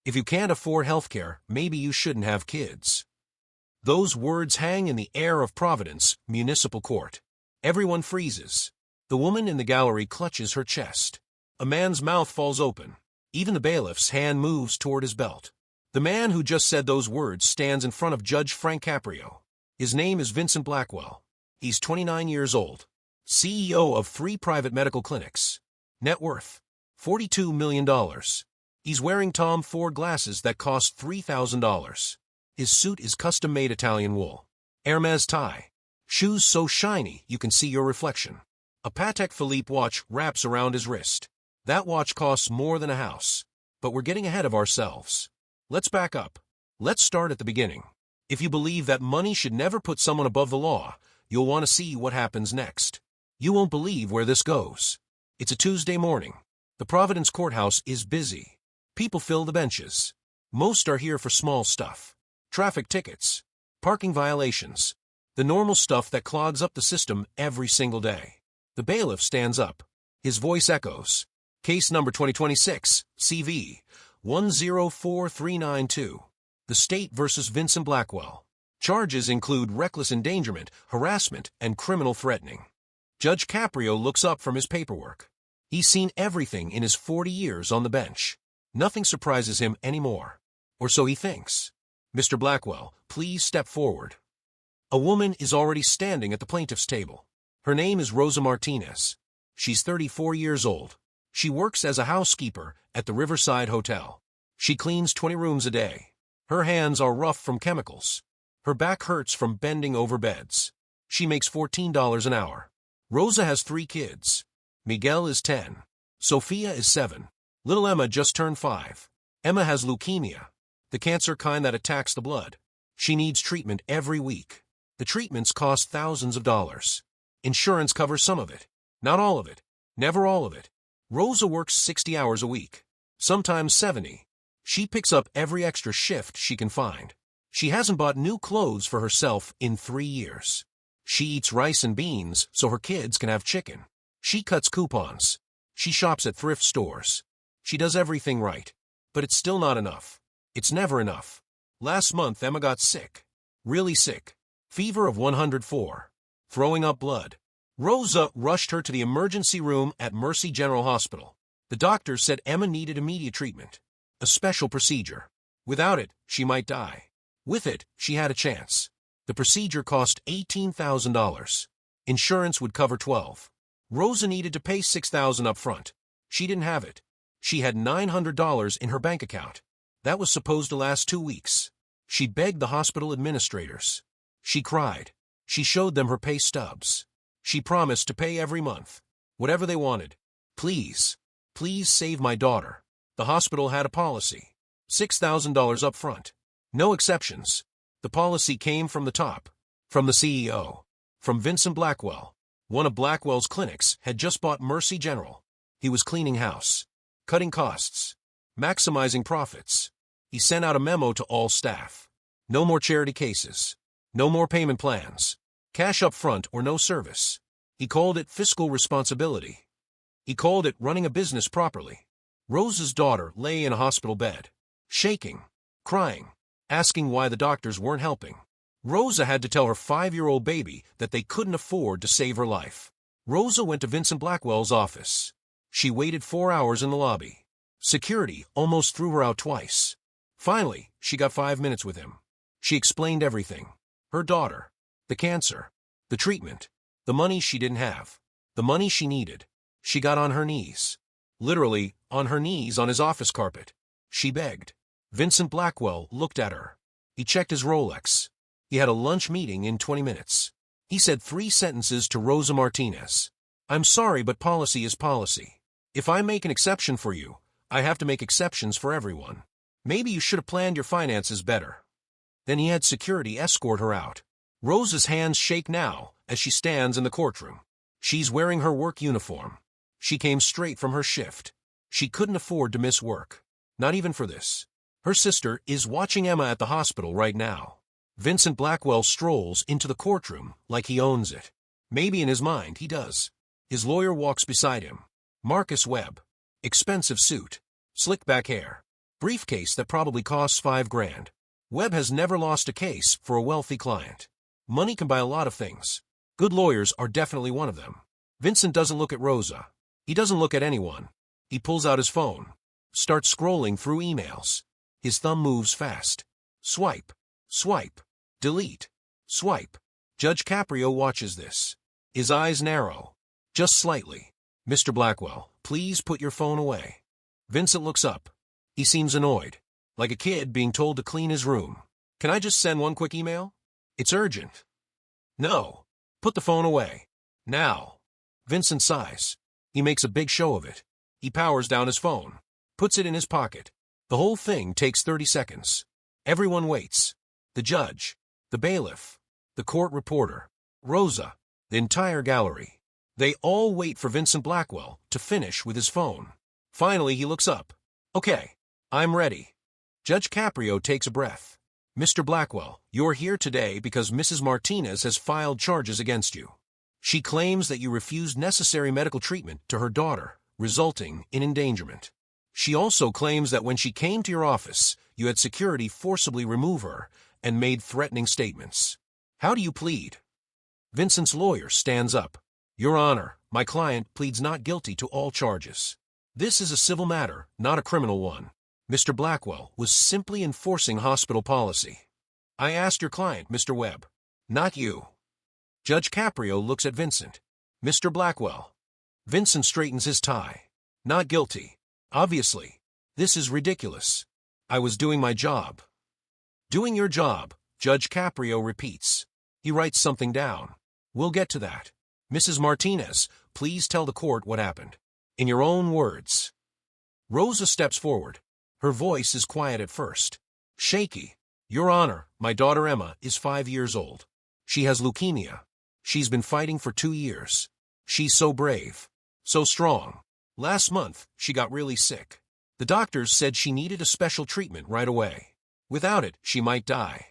If you can't afford healthcare, maybe you shouldn't have kids. Those words hang in the air of Providence Municipal Court. Everyone freezes. The woman in the gallery clutches her chest. A man's mouth falls open. Even the bailiff's hand moves toward his belt. The man who just said those words stands in front of Judge Frank Caprio. His name is Vincent Blackwell. He's 29 years old. CEO of 3 private medical clinics. Net worth, $42 million. He's wearing Tom Ford glasses that cost $3,000. His suit is custom-made Italian wool. Hermes tie. Shoes so shiny you can see your reflection. A Patek Philippe watch wraps around his wrist. That watch costs more than a house. But we're getting ahead of ourselves. Let's back up. Let's start at the beginning. If you believe that money should never put someone above the law, you'll want to see what happens next. You won't believe where this goes. It's a Tuesday morning. The Providence courthouse is busy. People fill the benches. Most are here for small stuff. Traffic tickets. Parking violations. The normal stuff that clogs up the system every single day. The bailiff stands up. His voice echoes. Case number 2026, CV 104392. The state versus Vincent Blackwell. Charges include reckless endangerment, harassment, and criminal threatening. Judge Caprio looks up from his paperwork. He's seen everything in his 40 years on the bench. Nothing surprises him anymore. Or so he thinks. Mr. Blackwell, please step forward. A woman is already standing at the plaintiff's table. Her name is Rosa Martinez. She's 34 years old. She works as a housekeeper at the Riverside Hotel. She cleans 20 rooms a day. Her hands are rough from chemicals. Her back hurts from bending over beds. She makes $14 an hour. Rosa has 3 kids. Miguel is 10. Sophia is 7. Little Emma just turned 5. Emma has leukemia, the cancer kind that attacks the blood. She needs treatment every week. The treatments cost thousands of dollars. Insurance covers some of it. Not all of it. Never all of it. Rosa works 60 hours a week. Sometimes 70. She picks up every extra shift she can find. She hasn't bought new clothes for herself in 3 years. She eats rice and beans so her kids can have chicken. She cuts coupons. She shops at thrift stores. She does everything right. But it's still not enough. It's never enough. Last month, Emma got sick. Really sick. Fever of 104. Throwing up blood. Rosa rushed her to the emergency room at Mercy General Hospital. The doctor said Emma needed immediate treatment. A special procedure. Without it, she might die. With it, she had a chance. The procedure cost $18,000. Insurance would cover $12,000. Rosa needed to pay $6,000 up front. She didn't have it. She had $900 in her bank account. That was supposed to last 2 weeks. She begged the hospital administrators. She cried. She showed them her pay stubs. She promised to pay every month. Whatever they wanted. Please. Please save my daughter. The hospital had a policy. $6,000 up front. No exceptions. The policy came from the top. From the CEO. From Vincent Blackwell. One of Blackwell's clinics had just bought Mercy General. He was cleaning house. Cutting costs. Maximizing profits. He sent out a memo to all staff. No more charity cases. No more payment plans. Cash up front or no service. He called it fiscal responsibility. He called it running a business properly. Rosa's daughter lay in a hospital bed. Shaking. Crying. Asking why the doctors weren't helping. Rosa had to tell her 5-year-old baby that they couldn't afford to save her life. Rosa went to Vincent Blackwell's office. She waited 4 hours in the lobby. Security almost threw her out twice. Finally, she got 5 minutes with him. She explained everything. Her daughter. The cancer. The treatment. The money she didn't have. The money she needed. She got on her knees. Literally, on her knees on his office carpet. She begged. Vincent Blackwell looked at her. He checked his Rolex. He had a lunch meeting in 20 minutes. He said 3 sentences to Rosa Martinez. I'm sorry, but policy is policy. If I make an exception for you, I have to make exceptions for everyone. Maybe you should have planned your finances better. Then he had security escort her out. Rosa's hands shake now as she stands in the courtroom. She's wearing her work uniform. She came straight from her shift. She couldn't afford to miss work. Not even for this. Her sister is watching Emma at the hospital right now. Vincent Blackwell strolls into the courtroom like he owns it. Maybe in his mind he does. His lawyer walks beside him. Marcus Webb. Expensive suit. Slick back hair. Briefcase that probably costs $5,000. Webb has never lost a case for a wealthy client. Money can buy a lot of things. Good lawyers are definitely one of them. Vincent doesn't look at Rosa. He doesn't look at anyone. He pulls out his phone, starts scrolling through emails. His thumb moves fast. Swipe, swipe, delete, swipe. Judge Caprio watches this. His eyes narrow, just slightly. Mr. Blackwell, please put your phone away. Vincent looks up. He seems annoyed, like a kid being told to clean his room. Can I just send one quick email? It's urgent. No. Put the phone away. Now. Vincent sighs. He makes a big show of it. He powers down his phone, puts it in his pocket. The whole thing takes 30 seconds. Everyone waits. The judge, the bailiff, the court reporter, Rosa, the entire gallery. They all wait for Vincent Blackwell to finish with his phone. Finally, he looks up. Okay, I'm ready. Judge Caprio takes a breath. Mr. Blackwell, you're here today because Mrs. Martinez has filed charges against you. She claims that you refused necessary medical treatment to her daughter, resulting in endangerment. She also claims that when she came to your office, you had security forcibly remove her and made threatening statements. How do you plead? Vincent's lawyer stands up. Your Honor, my client pleads not guilty to all charges. This is a civil matter, not a criminal one. Mr. Blackwell was simply enforcing hospital policy. I asked your client, Mr. Webb, not you. Judge Caprio looks at Vincent. Mr. Blackwell. Vincent straightens his tie. Not guilty. Obviously. This is ridiculous. I was doing my job. Doing your job, Judge Caprio repeats. He writes something down. We'll get to that. Mrs. Martinez, please tell the court what happened. In your own words. Rosa steps forward. Her voice is quiet at first. Shaky. Your Honor, my daughter Emma is 5 years old. She has leukemia. She's been fighting for 2 years. She's so brave. So strong. Last month, she got really sick. The doctors said she needed a special treatment right away. Without it, she might die.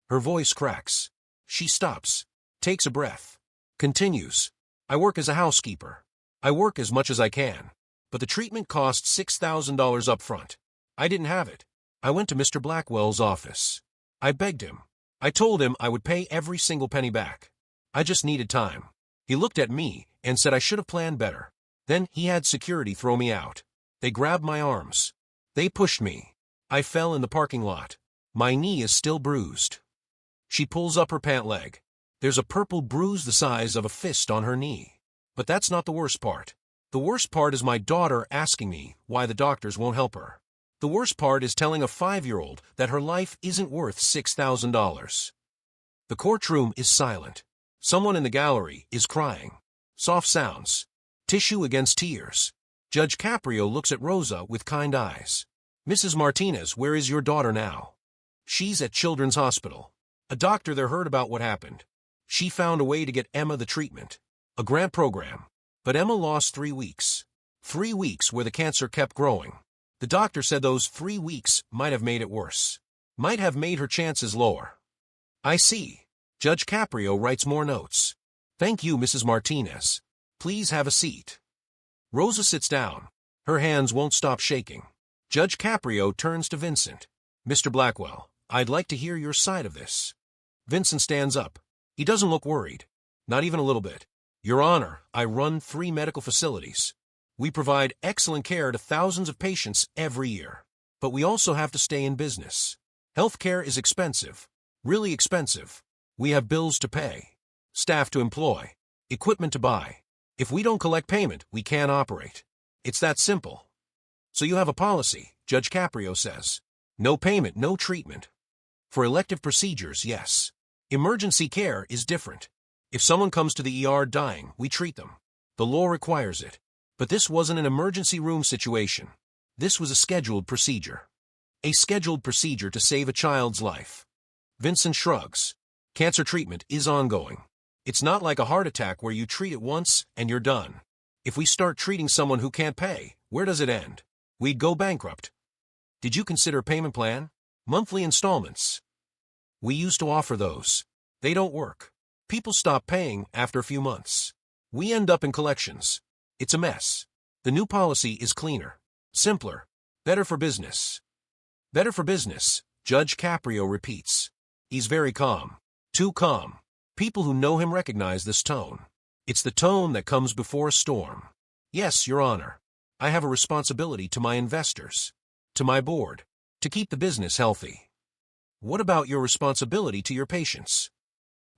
Her voice cracks. She stops, takes a breath, continues. I work as a housekeeper. I work as much as I can. But the treatment costs $6,000 up front. I didn't have it. I went to Mr. Blackwell's office. I begged him. I told him I would pay every single penny back. I just needed time. He looked at me and said I should have planned better. Then he had security throw me out. They grabbed my arms. They pushed me. I fell in the parking lot. My knee is still bruised. She pulls up her pant leg. There's a purple bruise the size of a fist on her knee. But that's not the worst part. The worst part is my daughter asking me why the doctors won't help her. The worst part is telling a 5-year-old that her life isn't worth $6,000. The courtroom is silent. Someone in the gallery is crying. Soft sounds. Tissue against tears. Judge Caprio looks at Rosa with kind eyes. Mrs. Martinez, where is your daughter now? She's at Children's Hospital. A doctor there heard about what happened. She found a way to get Emma the treatment. A grant program. But Emma lost 3 weeks. 3 weeks where the cancer kept growing. The doctor said those 3 weeks might have made it worse. Might have made her chances lower. I see. Judge Caprio writes more notes. Thank you, Mrs. Martinez. Please have a seat. Rosa sits down. Her hands won't stop shaking. Judge Caprio turns to Vincent. Mr. Blackwell, I'd like to hear your side of this. Vincent stands up. He doesn't look worried. Not even a little bit. Your Honor, I run 3 medical facilities. We provide excellent care to thousands of patients every year. But we also have to stay in business. Healthcare is expensive. Really expensive. We have bills to pay. Staff to employ. Equipment to buy. If we don't collect payment, we can't operate. It's that simple. So you have a policy, Judge Caprio says. No payment, no treatment. For elective procedures, yes. Emergency care is different. If someone comes to the ER dying, we treat them. The law requires it. But this wasn't an emergency room situation. This was a scheduled procedure. A scheduled procedure to save a child's life. Vincent shrugs. Cancer treatment is ongoing. It's not like a heart attack where you treat it once and you're done. If we start treating someone who can't pay, where does it end? We'd go bankrupt. Did you consider a payment plan? Monthly installments. We used to offer those. They don't work. People stop paying after a few months. We end up in collections. It's a mess. The new policy is cleaner, simpler, better for business. Better for business, Judge Caprio repeats. He's very calm. Too calm. People who know him recognize this tone. It's the tone that comes before a storm. Yes, Your Honor. I have a responsibility to my investors, to my board, to keep the business healthy. What about your responsibility to your patients?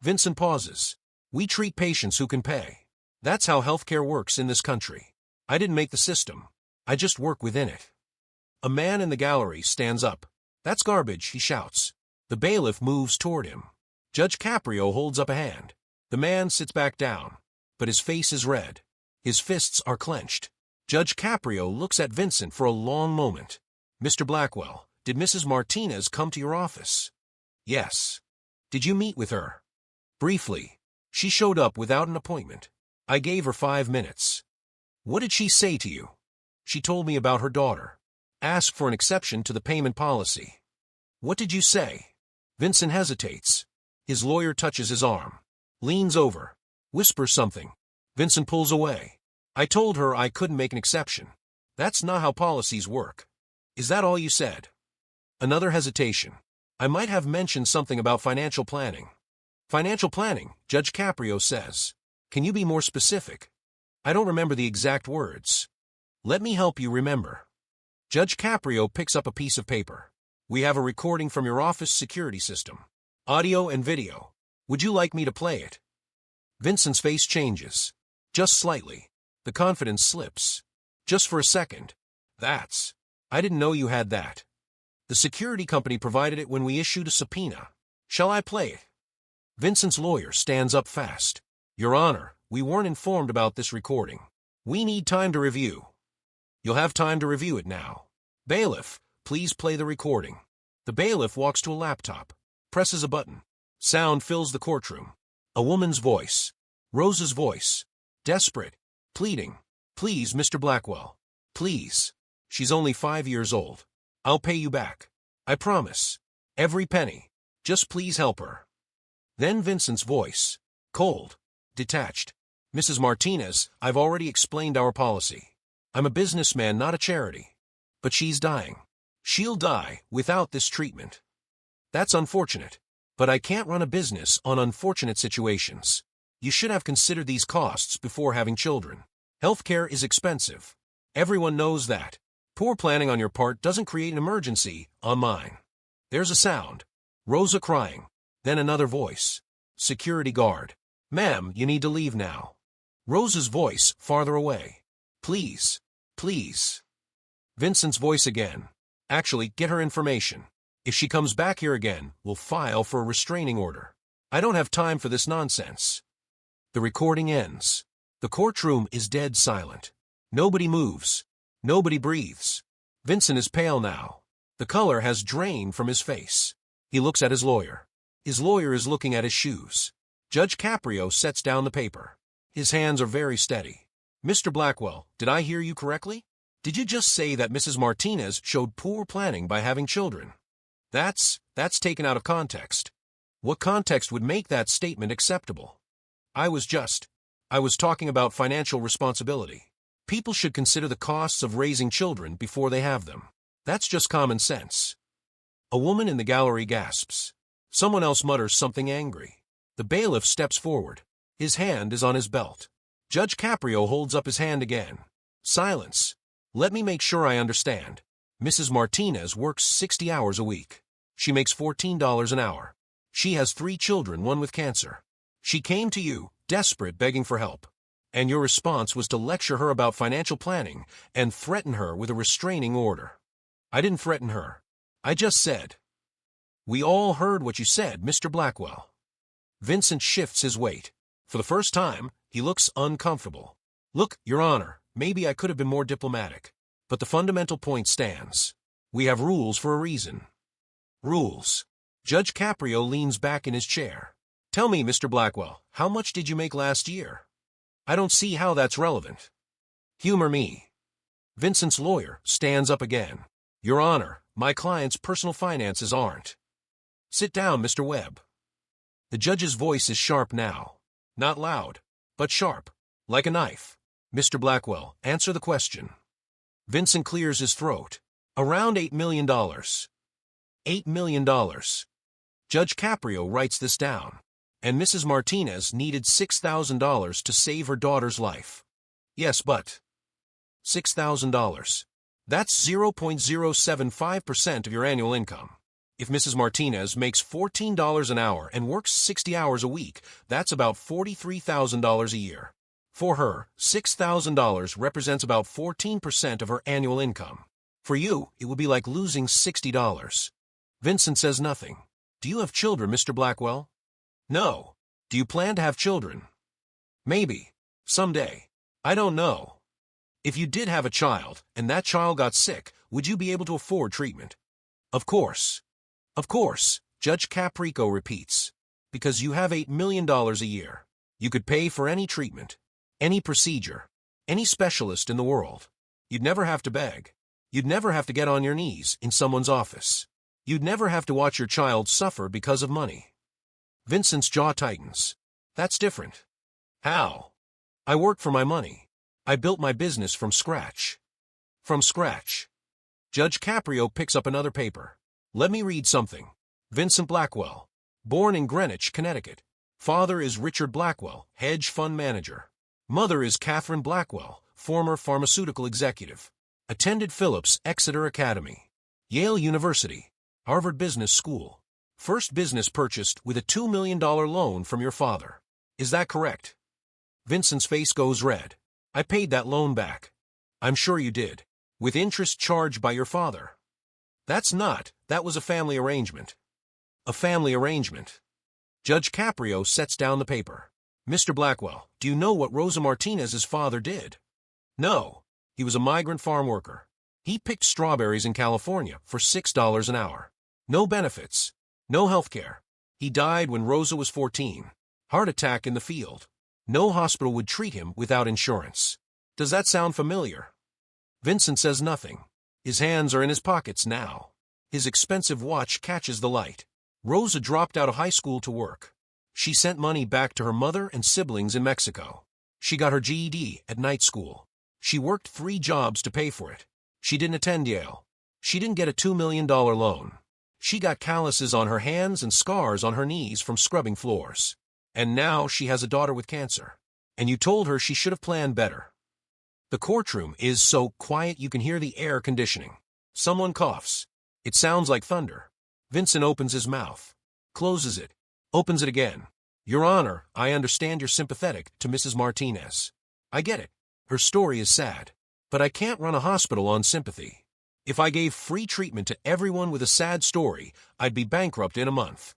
Vincent pauses. We treat patients who can pay. That's how healthcare works in this country. I didn't make the system. I just work within it. A man in the gallery stands up. That's garbage, he shouts. The bailiff moves toward him. Judge Caprio holds up a hand. The man sits back down, but his face is red. His fists are clenched. Judge Caprio looks at Vincent for a long moment. Mr. Blackwell, did Mrs. Martinez come to your office? Yes. Did you meet with her? Briefly. She showed up without an appointment. I gave her 5 minutes. What did she say to you? She told me about her daughter. Asked for an exception to the payment policy. What did you say? Vincent hesitates. His lawyer touches his arm. Leans over. Whispers something. Vincent pulls away. I told her I couldn't make an exception. That's not how policies work. Is that all you said? Another hesitation. I might have mentioned something about financial planning. Financial planning, Judge Caprio says. Can you be more specific? I don't remember the exact words. Let me help you remember. Judge Caprio picks up a piece of paper. We have a recording from your office security system. Audio and video. Would you like me to play it? Vincent's face changes. Just slightly. The confidence slips. Just for a second. I didn't know you had that. The security company provided it when we issued a subpoena. Shall I play it? Vincent's lawyer stands up fast. Your Honor, we weren't informed about this recording. We need time to review. You'll have time to review it now. Bailiff, please play the recording. The bailiff walks to a laptop, presses a button. Sound fills the courtroom. A woman's voice. Rosa's voice. Desperate. Pleading. Please, Mr. Blackwell. Please. She's only 5 years old. I'll pay you back. I promise. Every penny. Just please help her. Then Vincent's voice. Cold. Detached. Mrs. Martinez, I've already explained our policy. I'm a businessman, not a charity. But she's dying. She'll die without this treatment. That's unfortunate. But I can't run a business on unfortunate situations. You should have considered these costs before having children. Healthcare is expensive. Everyone knows that. Poor planning on your part doesn't create an emergency on mine. There's a sound. Rosa crying. Then another voice. Security guard. Ma'am, you need to leave now. Rosa's voice farther away. Please. Please. Vincent's voice again. Actually, get her information. If she comes back here again, we'll file for a restraining order. I don't have time for this nonsense. The recording ends. The courtroom is dead silent. Nobody moves. Nobody breathes. Vincent is pale now. The color has drained from his face. He looks at his lawyer. His lawyer is looking at his shoes. Judge Caprio sets down the paper. His hands are very steady. Mr. Blackwell, did I hear you correctly? Did you just say that Mrs. Martinez showed poor planning by having children? That's taken out of context. What context would make that statement acceptable? I was talking about financial responsibility. People should consider the costs of raising children before they have them. That's just common sense. A woman in the gallery gasps. Someone else mutters something angry. The bailiff steps forward. His hand is on his belt. Judge Caprio holds up his hand again. Silence. Let me make sure I understand. Mrs. Martinez works 60 hours a week. She makes $14 an hour. She has 3 children, one with cancer. She came to you, desperate, begging for help. And your response was to lecture her about financial planning and threaten her with a restraining order. I didn't threaten her. I just said. We all heard what you said, Mr. Blackwell. Vincent shifts his weight. For the first time, he looks uncomfortable. Look, Your Honor, maybe I could have been more diplomatic. But the fundamental point stands. We have rules for a reason. Rules. Judge Caprio leans back in his chair. Tell me, Mr. Blackwell, how much did you make last year? I don't see how that's relevant. Humor me. Vincent's lawyer stands up again. Your Honor, my client's personal finances aren't. Sit down, Mr. Webb. The judge's voice is sharp now. Not loud, but sharp, like a knife. Mr. Blackwell, answer the question. Vincent clears his throat. Around $8 million. $8 million. Judge Caprio writes this down. And Mrs. Martinez needed $6,000 to save her daughter's life. Yes, but $6,000. That's 0.075% of your annual income. If Mrs. Martinez makes $14 an hour and works 60 hours a week, that's about $43,000 a year. For her, $6,000 represents about 14% of her annual income. For you, it would be like losing $60. Vincent says nothing. Do you have children, Mr. Blackwell? No. Do you plan to have children? Maybe. Someday. I don't know. If you did have a child, and that child got sick, would you be able to afford treatment? Of course. Of course, Judge Caprio repeats. Because you have $8 million a year. You could pay for any treatment, any procedure, any specialist in the world. You'd never have to beg. You'd never have to get on your knees in someone's office. You'd never have to watch your child suffer because of money. Vincent's jaw tightens. That's different. How? I work for my money. I built my business from scratch. From scratch. Judge Caprio picks up another paper. Let me read something. Vincent Blackwell. Born in Greenwich, Connecticut. Father is Richard Blackwell, hedge fund manager. Mother is Catherine Blackwell, former pharmaceutical executive. Attended Phillips Exeter Academy. Yale University. Harvard Business School. First business purchased with a $2 million loan from your father. Is that correct? Vincent's face goes red. I paid that loan back. I'm sure you did. With interest charged by your father. That was a family arrangement. A family arrangement. Judge Caprio sets down the paper. Mr. Blackwell, do you know what Rosa Martinez's father did? No. He was a migrant farm worker. He picked strawberries in California for $6 an hour. No benefits. No health care. He died when Rosa was 14. Heart attack in the field. No hospital would treat him without insurance. Does that sound familiar? Vincent says nothing. His hands are in his pockets now. His expensive watch catches the light. Rosa dropped out of high school to work. She sent money back to her mother and siblings in Mexico. She got her GED at night school. She worked 3 jobs to pay for it. She didn't attend Yale. She didn't get a $2 million loan. She got calluses on her hands and scars on her knees from scrubbing floors. And now she has a daughter with cancer. And you told her she should have planned better. The courtroom is so quiet you can hear the air conditioning. Someone coughs. It sounds like thunder. Vincent opens his mouth, closes it, opens it again. Your Honor, I understand you're sympathetic to Mrs. Martinez. I get it. Her story is sad. But I can't run a hospital on sympathy. If I gave free treatment to everyone with a sad story, I'd be bankrupt in a month.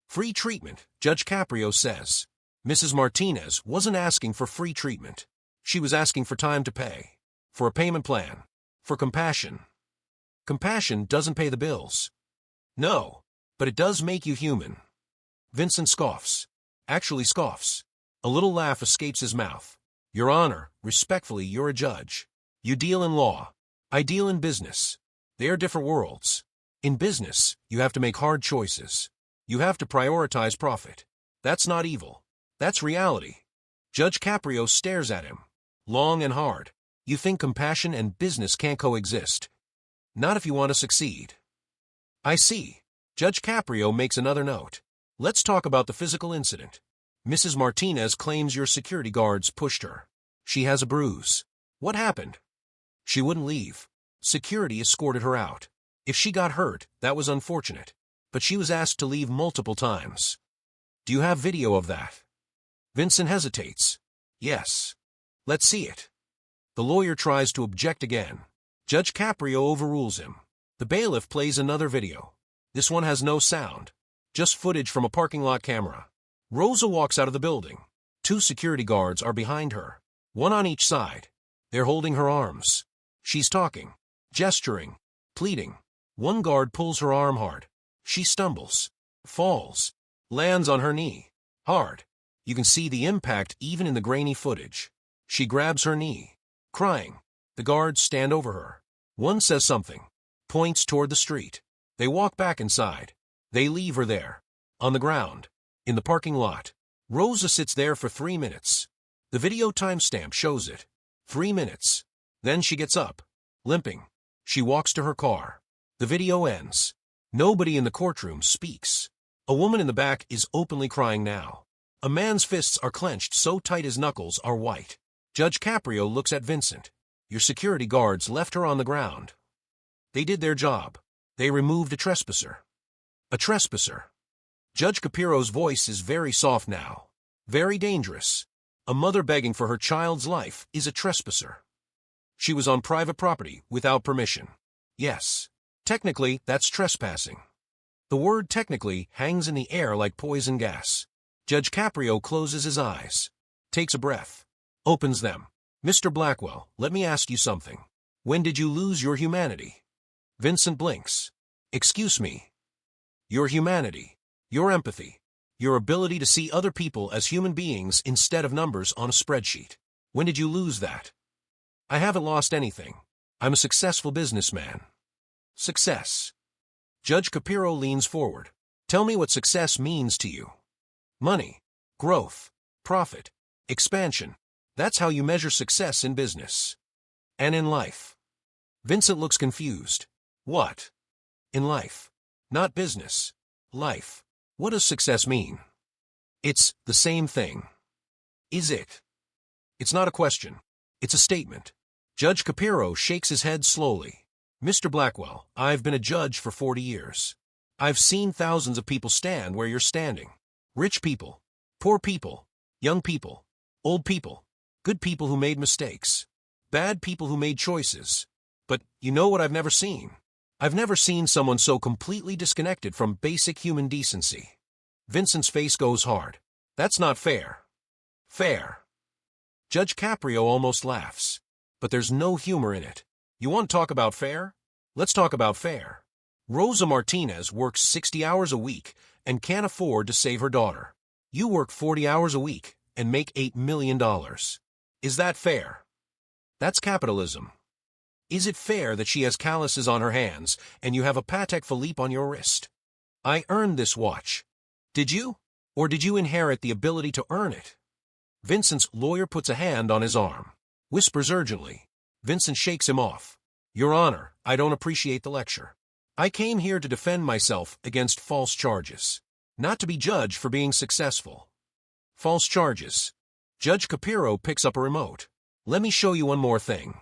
Free treatment, Judge Caprio says. Mrs. Martinez wasn't asking for free treatment. She was asking for time to pay. For a payment plan. For compassion. Compassion doesn't pay the bills. No, but it does make you human. Vincent scoffs. Actually scoffs. A little laugh escapes his mouth. Your Honor, respectfully, you're a judge. You deal in law. I deal in business. They are different worlds. In business, you have to make hard choices. You have to prioritize profit. That's not evil. That's reality. Judge Caprio stares at him. Long and hard. You think compassion and business can't coexist. Not if you want to succeed. I see. Judge Caprio makes another note. Let's talk about the physical incident. Mrs. Martinez claims your security guards pushed her. She has a bruise. What happened? She wouldn't leave. Security escorted her out. If she got hurt, that was unfortunate. But she was asked to leave multiple times. Do you have video of that? Vincent hesitates. Yes. Let's see it. The lawyer tries to object again. Judge Caprio overrules him. The bailiff plays another video. This one has no sound. Just footage from a parking lot camera. Rosa walks out of the building. 2 security guards are behind her. 1 on each side. They're holding her arms. She's talking, gesturing, pleading. 1 guard pulls her arm hard. She stumbles, falls, lands on her knee. Hard. You can see the impact even in the grainy footage. She grabs her knee, crying. The guards stand over her. 1 says something, points toward the street. They walk back inside. They leave her there, on the ground, in the parking lot. Rosa sits there for 3 minutes. The video timestamp shows it. 3 minutes. Then she gets up, limping. She walks to her car. The video ends. Nobody in the courtroom speaks. A woman in the back is openly crying now. A man's fists are clenched so tight his knuckles are white. Judge Caprio looks at Vincent. Your security guards left her on the ground. They did their job. They removed a trespasser. A trespasser. Judge Caprio's voice is very soft now. Very dangerous. A mother begging for her child's life is a trespasser. She was on private property without permission. Yes. Technically, that's trespassing. The word technically hangs in the air like poison gas. Judge Caprio closes his eyes, takes a breath, opens them. Mr. Blackwell, let me ask you something. When did you lose your humanity? Vincent blinks. Excuse me. Your humanity, your empathy, your ability to see other people as human beings instead of numbers on a spreadsheet. When did you lose that? I haven't lost anything. I'm a successful businessman. Success. Judge Caprio leans forward. Tell me what success means to you. Money, growth, profit, expansion. That's how you measure success in business. And in life. Vincent looks confused. What? In life. Not business. Life. What does success mean? It's the same thing. Is it? It's not a question. It's a statement. Judge Caprio shakes his head slowly. Mr. Blackwell, I've been a judge for 40 years. I've seen thousands of people stand where you're standing. Rich people, poor people, young people, old people, good people who made mistakes, bad people who made choices. But you know what I've never seen? I've never seen someone so completely disconnected from basic human decency. Vincent's face goes hard. That's not fair. Fair. Judge Caprio almost laughs. But there's no humor in it. You want to talk about fair? Let's talk about fair. Rosa Martinez works 60 hours a week and can't afford to save her daughter. You work 40 hours a week and make $8 million. Is that fair? That's capitalism. Is it fair that she has calluses on her hands and you have a Patek Philippe on your wrist? I earned this watch. Did you? Or did you inherit the ability to earn it? Vincent's lawyer puts a hand on his arm. Whispers urgently. Vincent shakes him off. Your Honor, I don't appreciate the lecture. I came here to defend myself against false charges, not to be judged for being successful. False charges. Judge Caprio picks up a remote. Let me show you one more thing.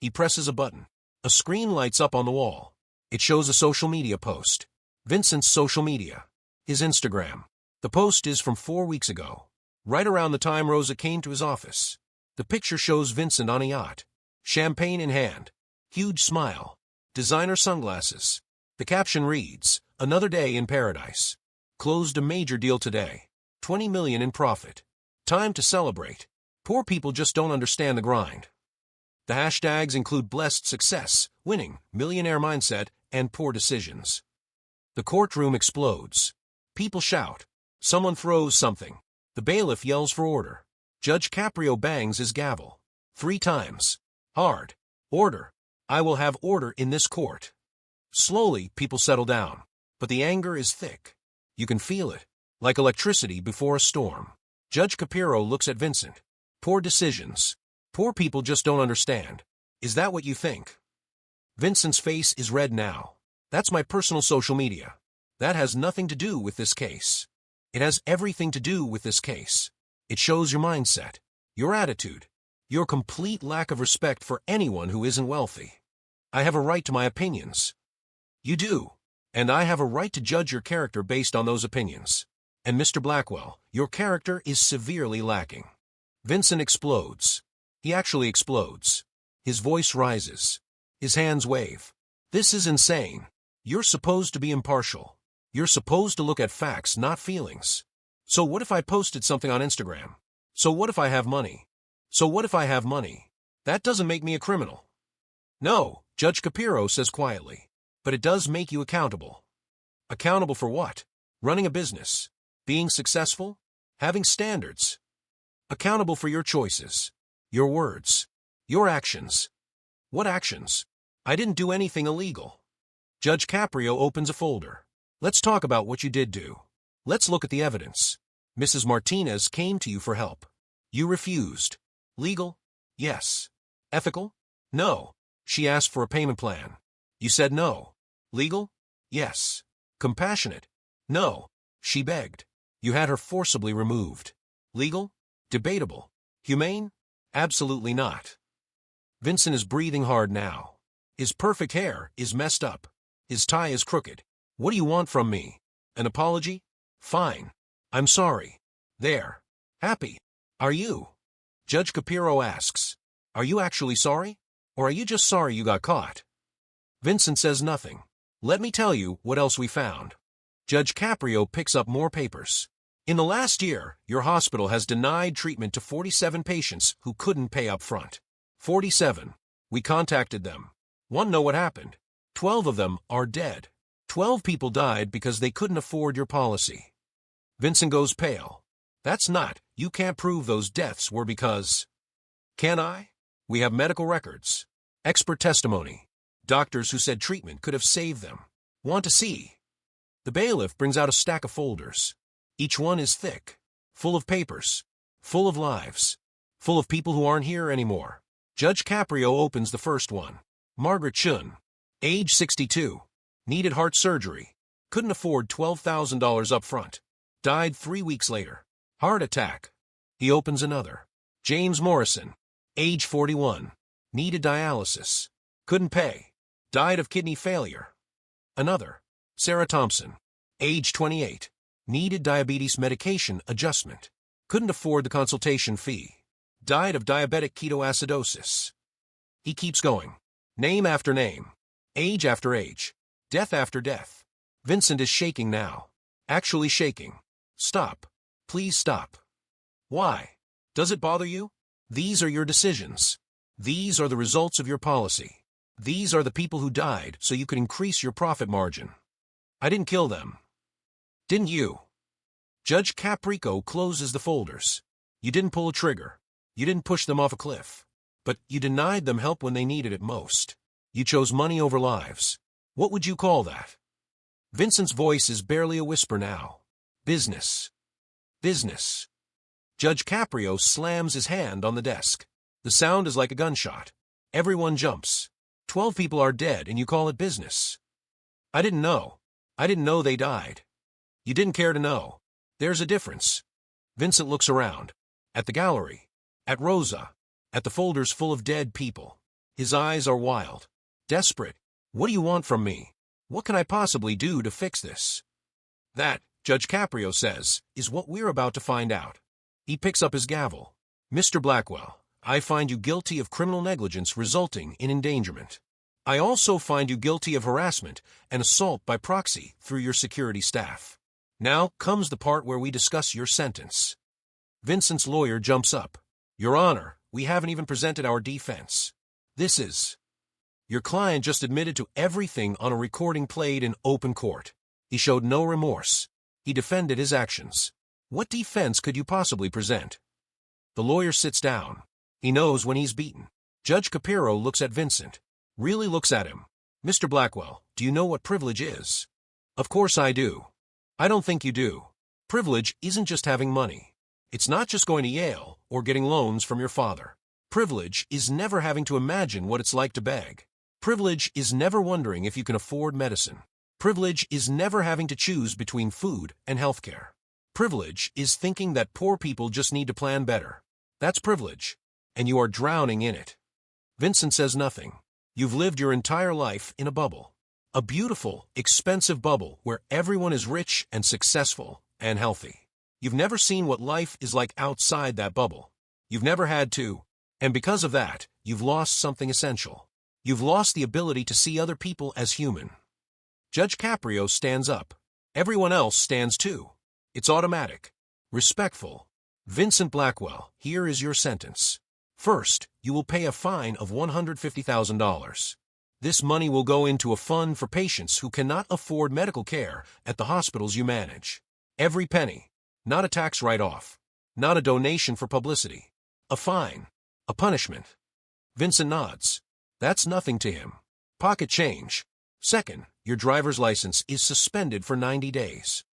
He presses a button. A screen lights up on the wall. It shows a social media post. Vincent's social media. His Instagram. The post is from 4 weeks ago, right around the time Rosa came to his office. The picture shows Vincent on a yacht, champagne in hand, huge smile, designer sunglasses. The caption reads, "Another day in paradise. Closed a major deal today. 20 million in profit. Time to celebrate. Poor people just don't understand the grind." The hashtags include blessed success, winning, millionaire mindset, and poor decisions. The courtroom explodes. People shout. Someone throws something. The bailiff yells for order. Judge Caprio bangs his gavel. 3 times. Hard. Order. I will have order in this court. Slowly, people settle down. But the anger is thick. You can feel it, like electricity before a storm. Judge Caprio looks at Vincent. Poor decisions. Poor people just don't understand. Is that what you think? Vincent's face is red now. That's my personal social media. That has nothing to do with this case. It has everything to do with this case. It shows your mindset, your attitude, your complete lack of respect for anyone who isn't wealthy. I have a right to my opinions. You do. And I have a right to judge your character based on those opinions. And Mr. Blackwell, your character is severely lacking. Vincent explodes. He actually explodes. His voice rises. His hands wave. This is insane. You're supposed to be impartial. You're supposed to look at facts, not feelings. So what if I posted something on Instagram? So what if I have money? So what if I have money? That doesn't make me a criminal. No, Judge Caprio says quietly. But it does make you accountable. Accountable for what? Running a business. Being successful? Having standards. Accountable for your choices. Your words. Your actions. What actions? I didn't do anything illegal. Judge Caprio opens a folder. Let's talk about what you did do. Let's look at the evidence. Mrs. Martinez came to you for help. You refused. Legal? Yes. Ethical? No. She asked for a payment plan. You said no. Legal? Yes. Compassionate? No. She begged. You had her forcibly removed. Legal? Debatable. Humane? Absolutely not. Vincent is breathing hard now. His perfect hair is messed up. His tie is crooked. What do you want from me? An apology? Fine. I'm sorry. There. Happy. Are you? Judge Caprio asks. Are you actually sorry? Or are you just sorry you got caught? Vincent says nothing. Let me tell you what else we found. Judge Caprio picks up more papers. In the last year, your hospital has denied treatment to 47 patients who couldn't pay up front. 47. We contacted them. Want to know what happened? 12 of them are dead. 12 people died because they couldn't afford your policy. Vincent goes pale. That's not. You can't prove those deaths were because. Can I? We have medical records. Expert testimony. Doctors who said treatment could have saved them. Want to see? The bailiff brings out a stack of folders. Each one is thick, full of papers, full of lives, full of people who aren't here anymore. Judge Caprio opens the first one. Margaret Chun, age 62, needed heart surgery, couldn't afford $12,000 up front, died 3 weeks later. Heart attack. He opens another. James Morrison, age 41, needed dialysis, couldn't pay, died of kidney failure. Another. Sarah Thompson, age 28, needed diabetes medication adjustment, couldn't afford the consultation fee, died of diabetic ketoacidosis. He keeps going. Name after name, age after age, death after death. Vincent is shaking now. Actually shaking. Stop. Please stop. Why? Does it bother you? These are your decisions. These are the results of your policy. These are the people who died so you could increase your profit margin. I didn't kill them. Didn't you? Judge Caprio closes the folders. You didn't pull a trigger. You didn't push them off a cliff. But you denied them help when they needed it most. You chose money over lives. What would you call that? Vincent's voice is barely a whisper now. Business. Business. Judge Caprio slams his hand on the desk. The sound is like a gunshot. Everyone jumps. 12 people are dead and you call it business. I didn't know. I didn't know they died. You didn't care to know. There's a difference. Vincent looks around. At the gallery. At Rosa. At the folders full of dead people. His eyes are wild. Desperate. What do you want from me? What can I possibly do to fix this? That, Judge Caprio says, is what we're about to find out. He picks up his gavel. Mr. Blackwell, I find you guilty of criminal negligence resulting in endangerment. I also find you guilty of harassment and assault by proxy through your security staff. Now comes the part where we discuss your sentence. Vincent's lawyer jumps up. Your Honor, we haven't even presented our defense. This is. Your client just admitted to everything on a recording played in open court. He showed no remorse. He defended his actions. What defense could you possibly present? The lawyer sits down. He knows when he's beaten. Judge Caprio looks at Vincent. Really looks at him. Mr. Blackwell, do you know what privilege is? Of course I do. I don't think you do. Privilege isn't just having money. It's not just going to Yale or getting loans from your father. Privilege is never having to imagine what it's like to beg. Privilege is never wondering if you can afford medicine. Privilege is never having to choose between food and healthcare. Privilege is thinking that poor people just need to plan better. That's privilege, and you are drowning in it. Vincent says nothing. You've lived your entire life in a bubble. A beautiful, expensive bubble where everyone is rich and successful and healthy. You've never seen what life is like outside that bubble. You've never had to, and because of that, you've lost something essential. You've lost the ability to see other people as human. Judge Caprio stands up. Everyone else stands too. It's automatic. Respectful. Vincent Blackwell, here is your sentence. First, you will pay a fine of $150,000. This money will go into a fund for patients who cannot afford medical care at the hospitals you manage. Every penny. Not a tax write-off. Not a donation for publicity. A fine. A punishment. Vincent nods. That's nothing to him. Pocket change. Second, your driver's license is suspended for 90 days.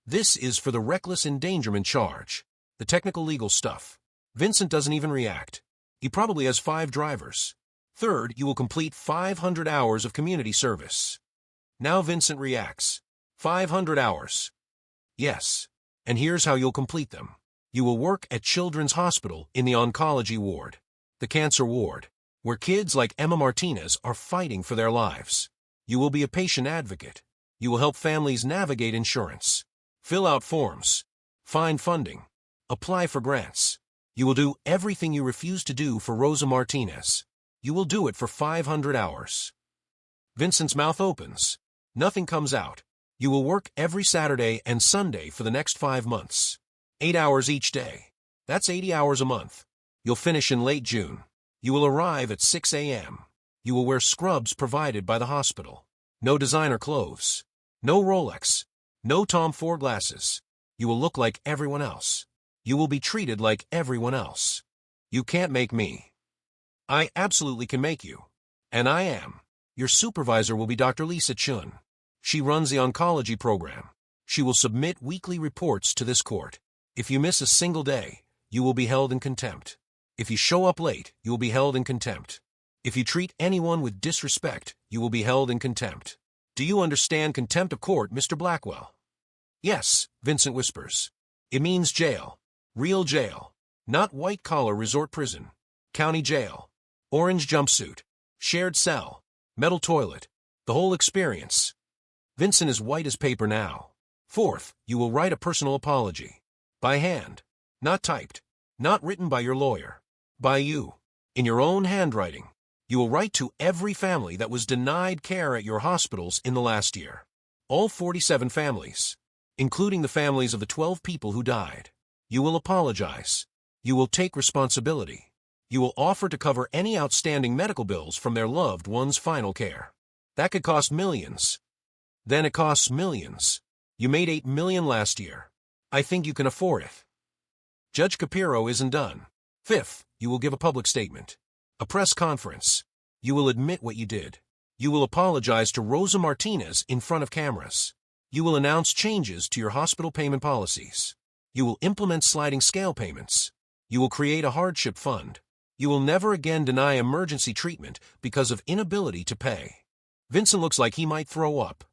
This is for the reckless endangerment charge. The technical legal stuff. Vincent doesn't even react. He probably has 5 drivers. Third, you will complete 500 hours of community service. Now Vincent reacts. 500 hours. Yes. And here's how you'll complete them. You will work at Children's Hospital in the oncology ward, the cancer ward, where kids like Emma Martinez are fighting for their lives. You will be a patient advocate. You will help families navigate insurance, fill out forms, find funding, apply for grants. You will do everything you refuse to do for Rosa Martinez. You will do it for 500 hours. Vincent's mouth opens. Nothing comes out. You will work every Saturday and Sunday for the next 5 months. 8 hours each day. That's 80 hours a month. You'll finish in late June. You will arrive at 6 a.m. You will wear scrubs provided by the hospital. No designer clothes. No Rolex. No Tom Ford glasses. You will look like everyone else. You will be treated like everyone else. You can't make me. I absolutely can make you. And I am. Your supervisor will be Dr. Lisa Chun. She runs the oncology program. She will submit weekly reports to this court. If you miss a single day, you will be held in contempt. If you show up late, you will be held in contempt. If you treat anyone with disrespect, you will be held in contempt. Do you understand contempt of court, Mr. Blackwell? Yes, Vincent whispers. It means jail. Real jail. Not white-collar resort prison. County jail. Orange jumpsuit. Shared cell. Metal toilet. The whole experience. Vincent is white as paper now. Fourth, you will write a personal apology. By hand. Not typed. Not written by your lawyer. By you. In your own handwriting. You will write to every family that was denied care at your hospitals in the last year. All 47 families. Including the families of the 12 people who died. You will apologize. You will take responsibility. You will offer to cover any outstanding medical bills from their loved one's final care. That could cost millions. Then it costs millions. You made $8 million last year. I think you can afford it. Judge Caprio isn't done. Fifth, you will give a public statement. A press conference. You will admit what you did. You will apologize to Rosa Martinez in front of cameras. You will announce changes to your hospital payment policies. You will implement sliding scale payments. You will create a hardship fund. You will never again deny emergency treatment because of inability to pay. Vincent looks like he might throw up.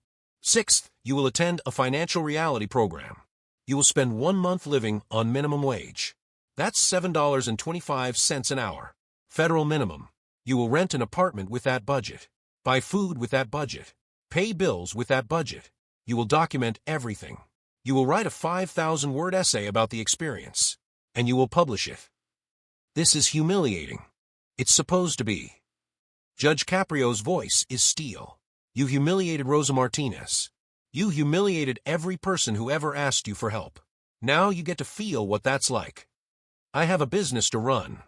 Sixth, you will attend a financial reality program. You will spend 1 month living on minimum wage. That's $7.25 an hour. Federal minimum. You will rent an apartment with that budget. Buy food with that budget. Pay bills with that budget. You will document everything. You will write a 5,000-word essay about the experience. And you will publish it. This is humiliating. It's supposed to be. Judge Caprio's voice is steel. You humiliated Rosa Martinez. You humiliated every person who ever asked you for help. Now you get to feel what that's like. I have a business to run.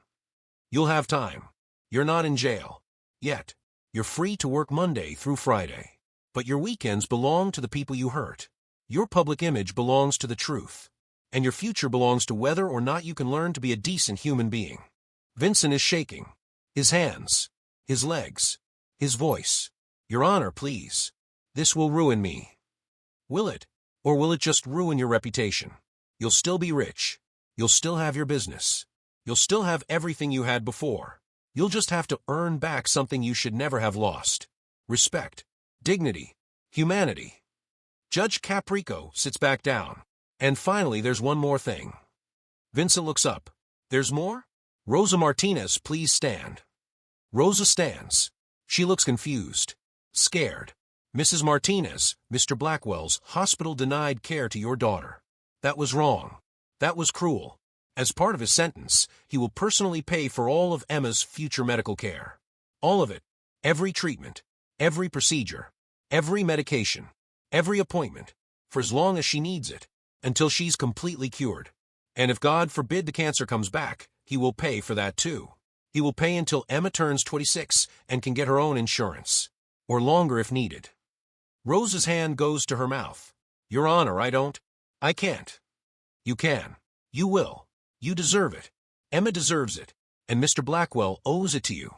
You'll have time. You're not in jail. Yet. You're free to work Monday through Friday. But your weekends belong to the people you hurt. Your public image belongs to the truth. And your future belongs to whether or not you can learn to be a decent human being. Vincent is shaking. His hands. His legs. His voice. Your Honor, please. This will ruin me. Will it? Or will it just ruin your reputation? You'll still be rich. You'll still have your business. You'll still have everything you had before. You'll just have to earn back something you should never have lost. Respect. Dignity. Humanity. Judge Caprio sits back down. And finally, there's one more thing. Vincent looks up. There's more? Rosa Martinez, please stand. Rosa stands. She looks confused. Scared. Mrs. Martinez, Mr. Blackwell's hospital denied care to your daughter. That was wrong. That was cruel. As part of his sentence, he will personally pay for all of Emma's future medical care. All of it. Every treatment. Every procedure. Every medication. Every appointment. For as long as she needs it. Until she's completely cured. And if God forbid the cancer comes back, he will pay for that too. He will pay until Emma turns 26 and can get her own insurance. Or longer if needed. Rosa's hand goes to her mouth. Your Honor, I can't. You can. You will. You deserve it. Emma deserves it. And Mr. Blackwell owes it to you.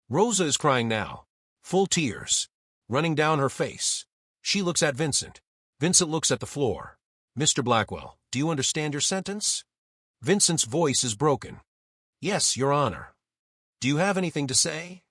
Rosa is crying now. Full tears. Running down her face. She looks at Vincent. Vincent looks at the floor. Mr. Blackwell, do you understand your sentence? Vincent's voice is broken. Yes, Your Honor. Do you have anything to say?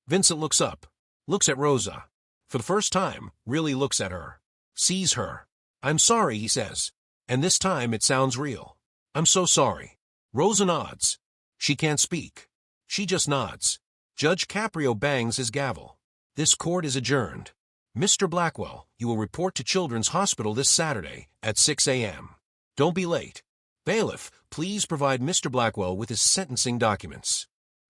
Vincent looks up. Looks at Rosa. For the first time, really looks at her. Sees her. "I'm sorry," he says. And this time it sounds real. "I'm so sorry." Rosa nods. She can't speak. She just nods. Judge Caprio bangs his gavel. "This court is adjourned. Mr. Blackwell, you will report to Children's Hospital this Saturday at 6 a.m. Don't be late. Bailiff, please provide Mr. Blackwell with his sentencing documents."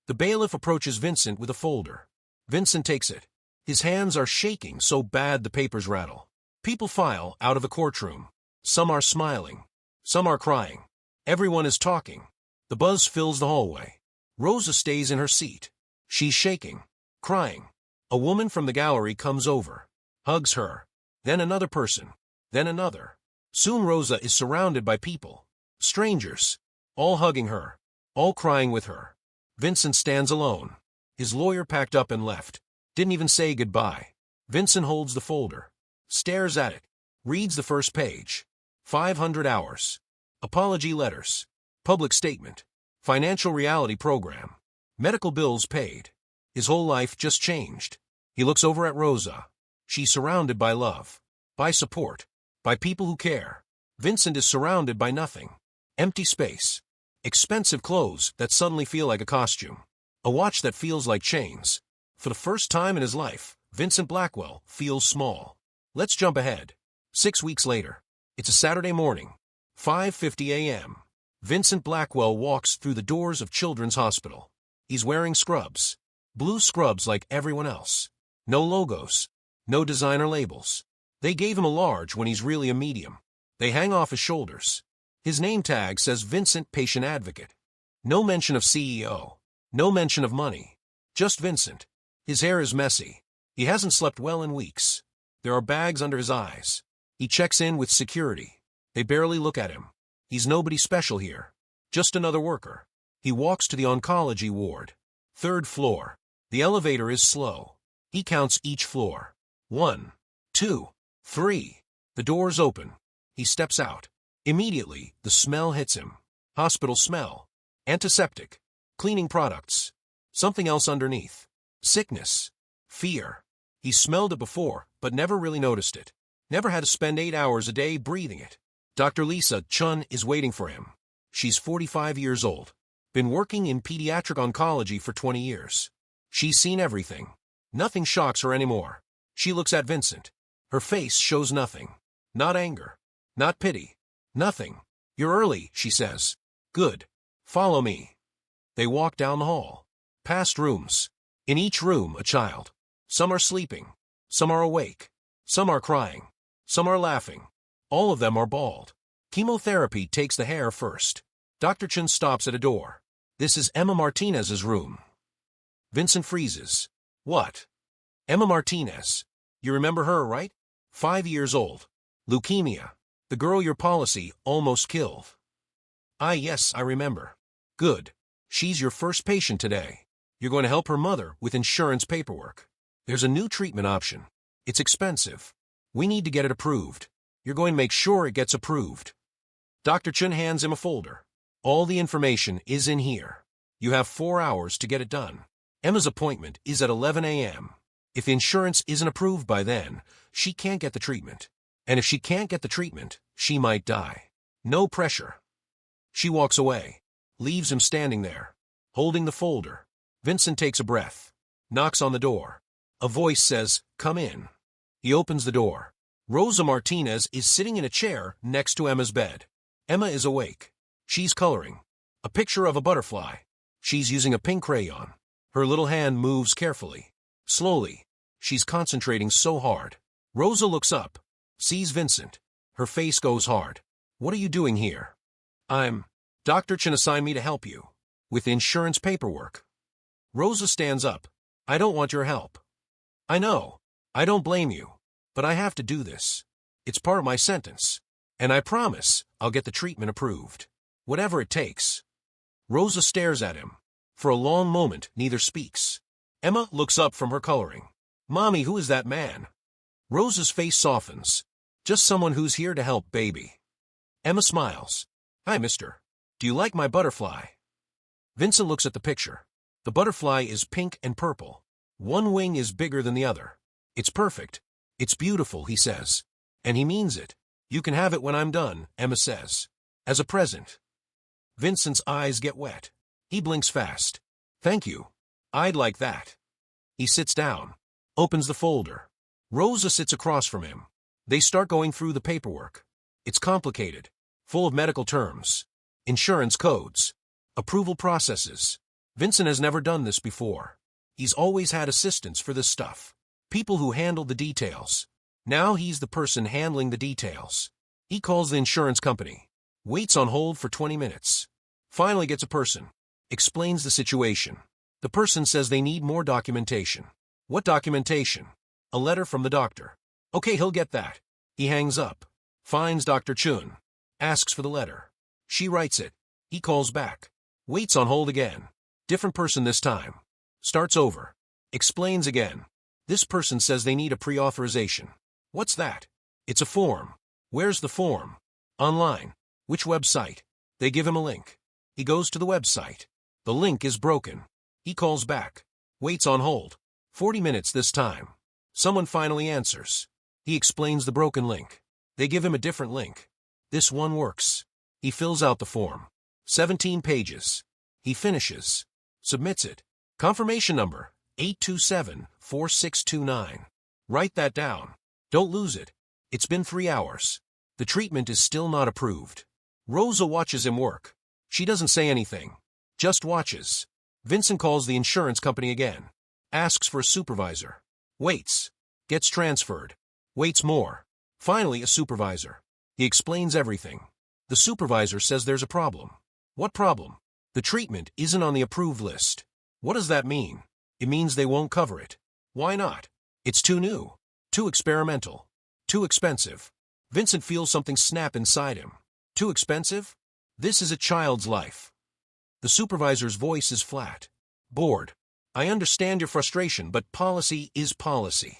The bailiff approaches Vincent with a folder. Vincent takes it. His hands are shaking so bad the papers rattle. People file out of the courtroom. Some are smiling. Some are crying. Everyone is talking. The buzz fills the hallway. Rosa stays in her seat. She's shaking, crying. A woman from the gallery comes over, hugs her. Then another person. Then another. Soon Rosa is surrounded by people. Strangers. All hugging her. All crying with her. Vincent stands alone. His lawyer packed up and left. Didn't even say goodbye. Vincent holds the folder. Stares at it. Reads the first page. 500 hours. Apology letters. Public statement. Financial reality program. Medical bills paid. His whole life just changed. He looks over at Rosa. She's surrounded by love. By support. By people who care. Vincent is surrounded by nothing. Empty space. Expensive clothes that suddenly feel like a costume. A watch that feels like chains. For the first time in his life, Vincent Blackwell feels small. Let's jump ahead. 6 weeks later. It's a Saturday morning. 5:50 a.m. Vincent Blackwell walks through the doors of Children's Hospital. He's wearing scrubs. Blue scrubs like everyone else. No logos. No designer labels. They gave him a large when he's really a medium. They hang off his shoulders. His name tag says Vincent Patient Advocate. No mention of CEO. No mention of money. Just Vincent. His hair is messy. He hasn't slept well in weeks. There are bags under his eyes. He checks in with security. They barely look at him. He's nobody special here. Just another worker. He walks to the oncology ward. 3rd floor. The elevator is slow. He counts each floor. 1, 2, 3. The doors open. He steps out. Immediately, the smell hits him. Hospital smell. Antiseptic. Cleaning products. Something else underneath. Sickness. Fear. He smelled it before, but never really noticed it. Never had to spend 8 hours a day breathing it. Dr. Lisa Chun is waiting for him. She's 45 years old. Been working in pediatric oncology for 20 years. She's seen everything. Nothing shocks her anymore. She looks at Vincent. Her face shows nothing. Not anger. Not pity. Nothing. "You're early," she says. "Good. Follow me." They walk down the hall. Past rooms. In each room, a child. Some are sleeping. Some are awake. Some are crying. Some are laughing. All of them are bald. Chemotherapy takes the hair first. Dr. Chun stops at a door. This is Emma Martinez's room. Vincent freezes. What? Emma Martinez. You remember her, right? 5 years old. Leukemia. The girl your policy almost killed. Yes, I remember. Good. She's your first patient today. You're going to help her mother with insurance paperwork. There's a new treatment option. It's expensive. We need to get it approved. You're going to make sure it gets approved. Dr. Chun hands him a folder. All the information is in here. You have 4 hours to get it done. Emma's appointment is at 11 a.m. If insurance isn't approved by then, she can't get the treatment. And if she can't get the treatment, she might die. No pressure. She walks away. Leaves him standing there, holding the folder. Vincent takes a breath. Knocks on the door. A voice says, "Come in." He opens the door. Rosa Martinez is sitting in a chair next to Emma's bed. Emma is awake. She's coloring. A picture of a butterfly. She's using a pink crayon. Her little hand moves carefully. Slowly. She's concentrating so hard. Rosa looks up. Sees Vincent. Her face goes hard. "What are you doing here?" Dr. Chen assigned me to help you. With insurance paperwork." Rosa stands up. "I don't want your help." "I know. I don't blame you. But I have to do this. It's part of my sentence. And I promise I'll get the treatment approved. Whatever it takes." Rosa stares at him. For a long moment, neither speaks. Emma looks up from her coloring. "Mommy, who is that man?" Rosa's face softens. "Just someone who's here to help, baby." Emma smiles. "Hi, mister. Do you like my butterfly?" Vincent looks at the picture. The butterfly is pink and purple. One wing is bigger than the other. It's perfect. It's beautiful, he says. And he means it. You can have it when I'm done, Emma says. As a present. Vincent's eyes get wet. He blinks fast. Thank you. I'd like that. He sits down. Opens the folder. Rosa sits across from him. They start going through the paperwork. It's complicated. Full of medical terms. Insurance codes. Approval processes. Vincent has never done this before. He's always had assistants for this stuff. People who handle the details. Now he's the person handling the details. He calls the insurance company. Waits on hold for 20 minutes. Finally gets a person. Explains the situation. The person says they need more documentation. What documentation? A letter from the doctor. Okay, he'll get that. He hangs up. Finds Dr. Chun. Asks for the letter. She writes it. He calls back. Waits on hold again. Different person this time. Starts over. Explains again. This person says they need a pre-authorization. What's that? It's a form. Where's the form? Online. Which website? They give him a link. He goes to the website. The link is broken. He calls back. Waits on hold. 40 minutes this time. Someone finally answers. He explains the broken link. They give him a different link. This one works. He fills out the form. 17 pages. He finishes. Submits it. Confirmation number, 827-4629. Write that down. Don't lose it. It's been 3 hours. The treatment is still not approved. Rosa watches him work. She doesn't say anything. Just watches. Vincent calls the insurance company again. Asks for a supervisor. Waits. Gets transferred. Waits more. Finally, a supervisor. He explains everything. The supervisor says there's a problem. What problem? The treatment isn't on the approved list. What does that mean? It means they won't cover it. Why not? It's too new. Too experimental. Too expensive. Vincent feels something snap inside him. Too expensive? This is a child's life. The supervisor's voice is flat. Bored. I understand your frustration, but policy is policy.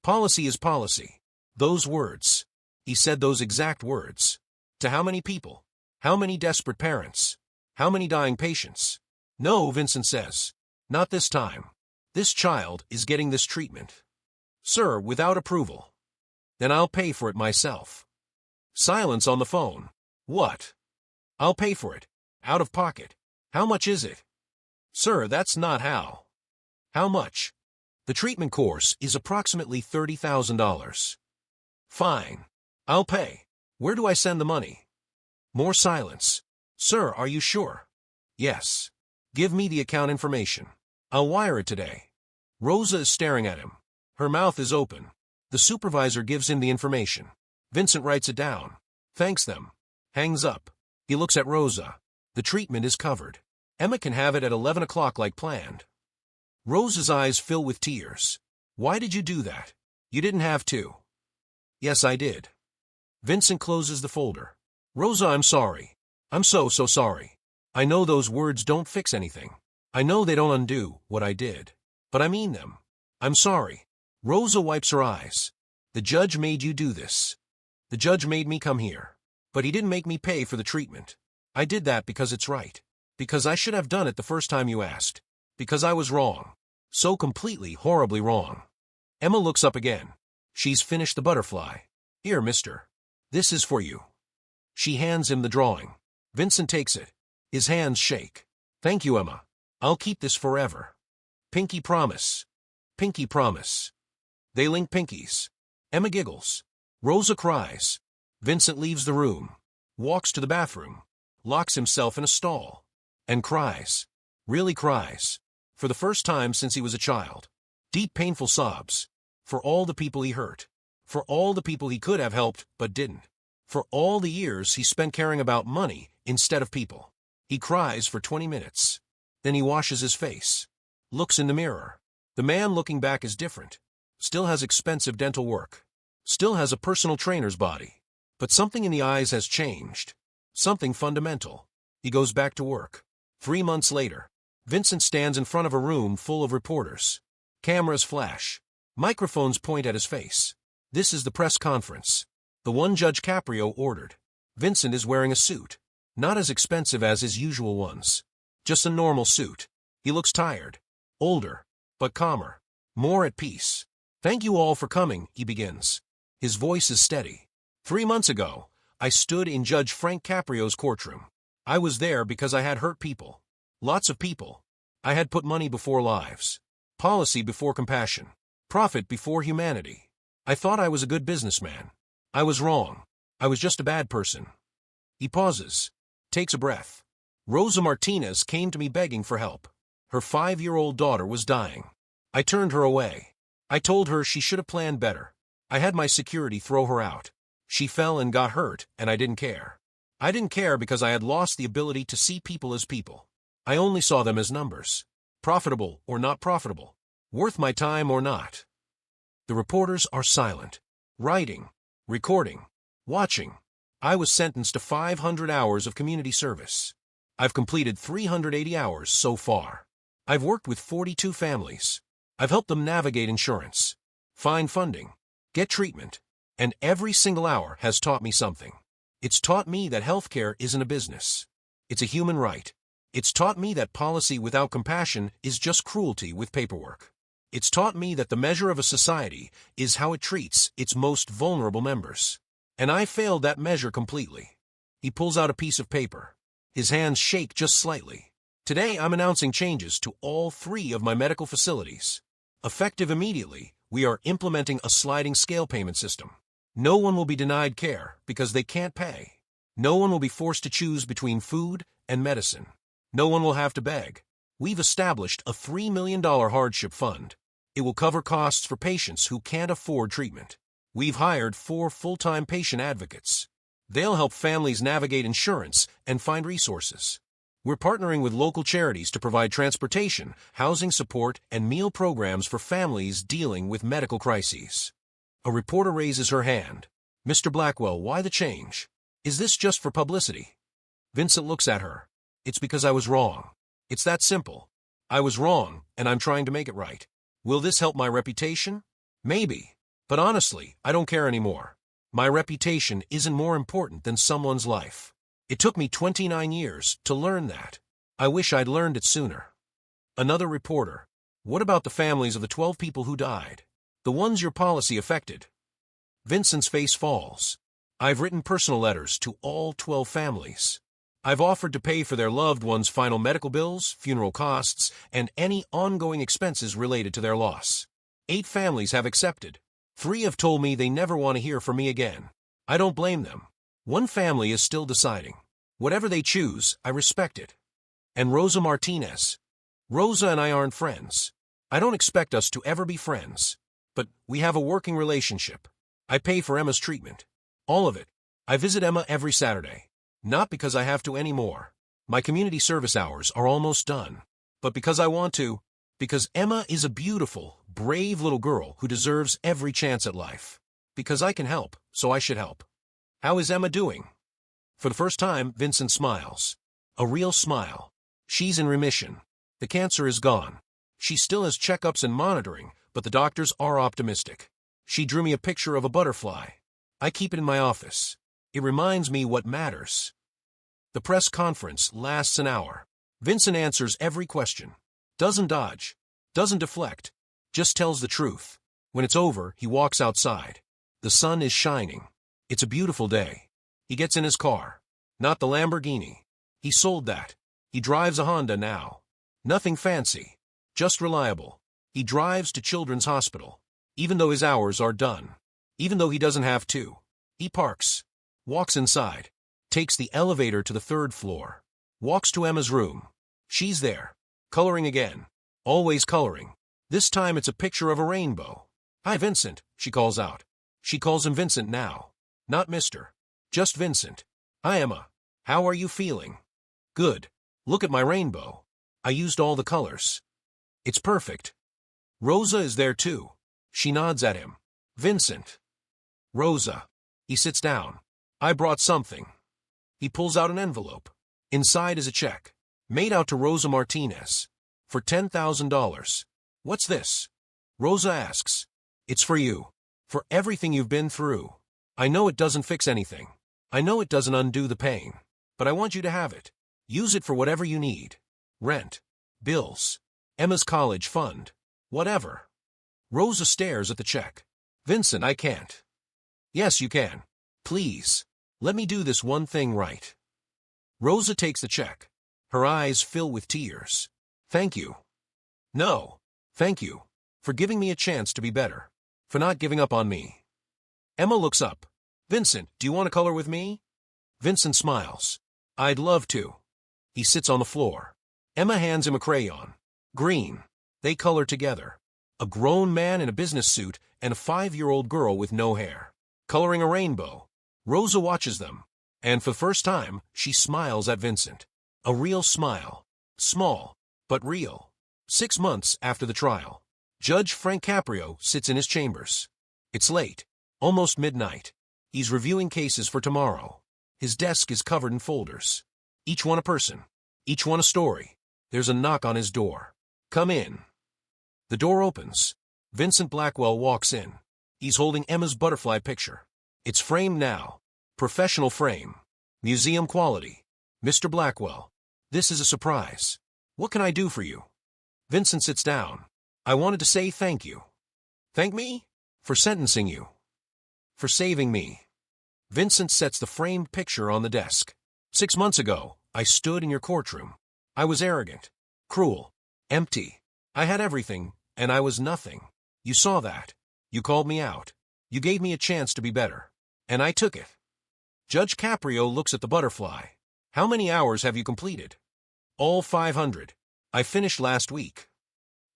Policy is policy. Those words. He said those exact words. To how many people? How many desperate parents? How many dying patients? No, Vincent says. Not this time. This child is getting this treatment. Sir, without approval. Then I'll pay for it myself. Silence on the phone. What? I'll pay for it. Out of pocket. How much is it? Sir, that's not how. How much? The treatment course is approximately $30,000. Fine. I'll pay. Where do I send the money? More silence. Sir, are you sure? Yes. Give me the account information. I'll wire it today. Rosa is staring at him. Her mouth is open. The supervisor gives him the information. Vincent writes it down. Thanks them. Hangs up. He looks at Rosa. The treatment is covered. Emma can have it at 11 o'clock like planned. Rosa's eyes fill with tears. Why did you do that? You didn't have to. Yes, I did. Vincent closes the folder. Rosa, I'm sorry. I'm so sorry. I know those words don't fix anything. I know they don't undo what I did. But I mean them. I'm sorry. Rosa wipes her eyes. The judge made you do this. The judge made me come here. But he didn't make me pay for the treatment. I did that because it's right. Because I should have done it the first time you asked. Because I was wrong. So completely, horribly wrong. Emma looks up again. She's finished the butterfly. Here, mister. This is for you. She hands him the drawing. Vincent takes it. His hands shake. Thank you, Emma. I'll keep this forever. Pinky promise. Pinky promise. They link pinkies. Emma giggles. Rosa cries. Vincent leaves the room. Walks to the bathroom. Locks himself in a stall. And cries. Really cries. For the first time since he was a child. Deep, painful sobs. For all the people he hurt. For all the people he could have helped but didn't. For all the years he spent caring about money instead of people. He cries for 20 minutes. Then he washes his face. Looks in the mirror. The man looking back is different. Still has expensive dental work. Still has a personal trainer's body. But something in the eyes has changed. Something fundamental. He goes back to work. 3 months later, Vincent stands in front of a room full of reporters. Cameras flash. Microphones point at his face. This is the press conference. The one Judge Caprio ordered. Vincent is wearing a suit. Not as expensive as his usual ones. Just a normal suit. He looks tired. Older. But calmer. More at peace. Thank you all for coming, he begins. His voice is steady. 3 months ago, I stood in Judge Frank Caprio's courtroom. I was there because I had hurt people. Lots of people. I had put money before lives. Policy before compassion. Profit before humanity. I thought I was a good businessman. I was wrong. I was just a bad person. He pauses, takes a breath. Rosa Martinez came to me begging for help. Her 5-year-old daughter was dying. I turned her away. I told her she should have planned better. I had my security throw her out. She fell and got hurt, and I didn't care. I didn't care because I had lost the ability to see people as people. I only saw them as numbers. Profitable or not profitable. Worth my time or not. The reporters are silent. Writing. Recording. Watching. I was sentenced to 500 hours of community service. I've completed 380 hours so far. I've worked with 42 families. I've helped them navigate insurance, find funding, get treatment, and every single hour has taught me something. It's taught me that healthcare isn't a business. It's a human right. It's taught me that policy without compassion is just cruelty with paperwork. It's taught me that the measure of a society is how it treats its most vulnerable members. And I failed that measure completely. He pulls out a piece of paper. His hands shake just slightly. Today I'm announcing changes to all 3 of my medical facilities. Effective immediately, we are implementing a sliding scale payment system. No one will be denied care because they can't pay. No one will be forced to choose between food and medicine. No one will have to beg. We've established a $3 million hardship fund. It will cover costs for patients who can't afford treatment. We've hired 4 full-time patient advocates. They'll help families navigate insurance and find resources. We're partnering with local charities to provide transportation, housing support, and meal programs for families dealing with medical crises. A reporter raises her hand. Mr. Blackwell, why the change? Is this just for publicity? Vincent looks at her. It's because I was wrong. It's that simple. I was wrong, and I'm trying to make it right. Will this help my reputation? Maybe. But honestly, I don't care anymore. My reputation isn't more important than someone's life. It took me 29 years to learn that. I wish I'd learned it sooner. Another reporter. What about the families of the 12 people who died? The ones your policy affected? Vincent's face falls. I've written personal letters to all 12 families. I've offered to pay for their loved ones' final medical bills, funeral costs, and any ongoing expenses related to their loss. 8 families have accepted. 3 have told me they never want to hear from me again. I don't blame them. 1 family is still deciding. Whatever they choose, I respect it. And Rosa Martinez. Rosa and I aren't friends. I don't expect us to ever be friends. But we have a working relationship. I pay for Emma's treatment. All of it. I visit Emma every Saturday. Not because I have to anymore. My community service hours are almost done. But because I want to. Because Emma is a beautiful, brave little girl who deserves every chance at life. Because I can help, so I should help. How is Emma doing? For the first time, Vincent smiles. A real smile. She's in remission. The cancer is gone. She still has checkups and monitoring, but the doctors are optimistic. She drew me a picture of a butterfly. I keep it in my office. It reminds me what matters. The press conference lasts an hour. Vincent answers every question. Doesn't dodge. Doesn't deflect. Just tells the truth. When it's over, he walks outside. The sun is shining. It's a beautiful day. He gets in his car. Not the Lamborghini. He sold that. He drives a Honda now. Nothing fancy. Just reliable. He drives to Children's Hospital. Even though his hours are done. Even though he doesn't have to. He parks. Walks inside. Takes the elevator to the 3rd floor. Walks to Emma's room. She's there. Coloring again. Always coloring. This time it's a picture of a rainbow. Hi, Vincent, she calls out. She calls him Vincent now. Not Mr. Just Vincent. Hi, Emma. How are you feeling? Good. Look at my rainbow. I used all the colors. It's perfect. Rosa is there too. She nods at him. Vincent. Rosa. He sits down. I brought something. He pulls out an envelope. Inside is a check. Made out to Rosa Martinez. For $10,000. What's this? Rosa asks. It's for you. For everything you've been through. I know it doesn't fix anything. I know it doesn't undo the pain. But I want you to have it. Use it for whatever you need. Rent. Bills. Emma's college fund. Whatever. Rosa stares at the check. Vincent, I can't. Yes, you can. Please. Let me do this one thing right. Rosa takes the check. Her eyes fill with tears. Thank you. No. Thank you. For giving me a chance to be better. For not giving up on me. Emma looks up. Vincent, do you want to color with me? Vincent smiles. I'd love to. He sits on the floor. Emma hands him a crayon. Green. They color together. A grown man in a business suit and a 5-year-old girl with no hair. Coloring a rainbow. Rosa watches them. And for the first time, she smiles at Vincent. A real smile. Small, but real. 6 months after the trial. Judge Frank Caprio sits in his chambers. It's late. Almost midnight. He's reviewing cases for tomorrow. His desk is covered in folders. Each one a person. Each one a story. There's a knock on his door. Come in. The door opens. Vincent Blackwell walks in. He's holding Emma's butterfly picture. It's framed now. Professional frame. Museum quality. Mr. Blackwell, this is a surprise. What can I do for you? Vincent sits down. I wanted to say thank you. Thank me? For sentencing you. For saving me. Vincent sets the framed picture on the desk. 6 months ago, I stood in your courtroom. I was arrogant, cruel, empty. I had everything, and I was nothing. You saw that. You called me out. You gave me a chance to be better. And I took it. Judge Caprio looks at the butterfly. How many hours have you completed? All 500. I finished last week.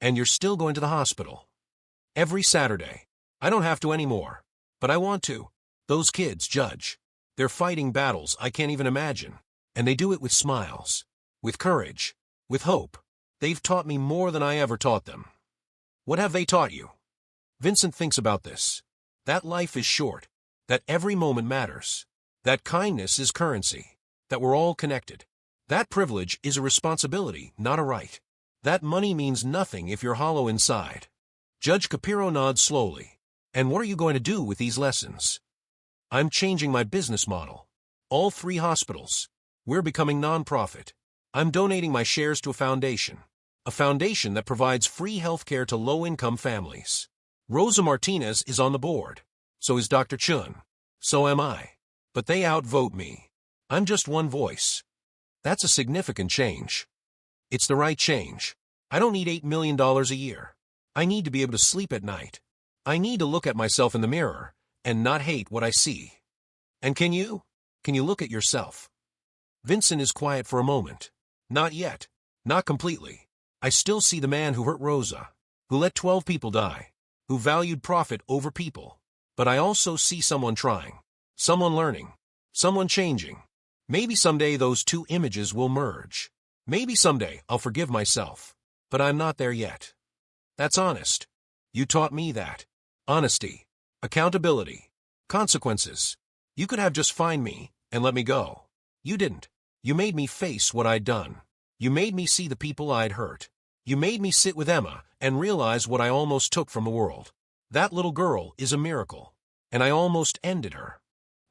And you're still going to the hospital. Every Saturday. I don't have to anymore. But I want to. Those kids, Judge. They're fighting battles I can't even imagine. And they do it with smiles. With courage. With hope. They've taught me more than I ever taught them. What have they taught you? Vincent thinks about this. That life is short. That every moment matters. That kindness is currency. That we're all connected. That privilege is a responsibility, not a right. That money means nothing if you're hollow inside. Judge Caprio nods slowly. And what are you going to do with these lessons? I'm changing my business model. All 3 hospitals. We're becoming non-profit. I'm donating my shares to a foundation. A foundation that provides free health care to low-income families. Rosa Martinez is on the board. So is Dr. Chun. So am I. But they outvote me. I'm just one voice. That's a significant change. It's the right change. I don't need $8 million a year. I need to be able to sleep at night. I need to look at myself in the mirror and not hate what I see. And can you? Can you look at yourself? Vincent is quiet for a moment. Not yet. Not completely. I still see the man who hurt Rosa, who let 12 people die, who valued profit over people. But I also see someone trying, someone learning, someone changing. Maybe someday those 2 images will merge. Maybe someday I'll forgive myself. But I'm not there yet. That's honest. You taught me that. Honesty. Accountability. Consequences. You could have just fined me and let me go. You didn't. You made me face what I'd done. You made me see the people I'd hurt. You made me sit with Emma and realize what I almost took from the world. That little girl is a miracle. And I almost ended her.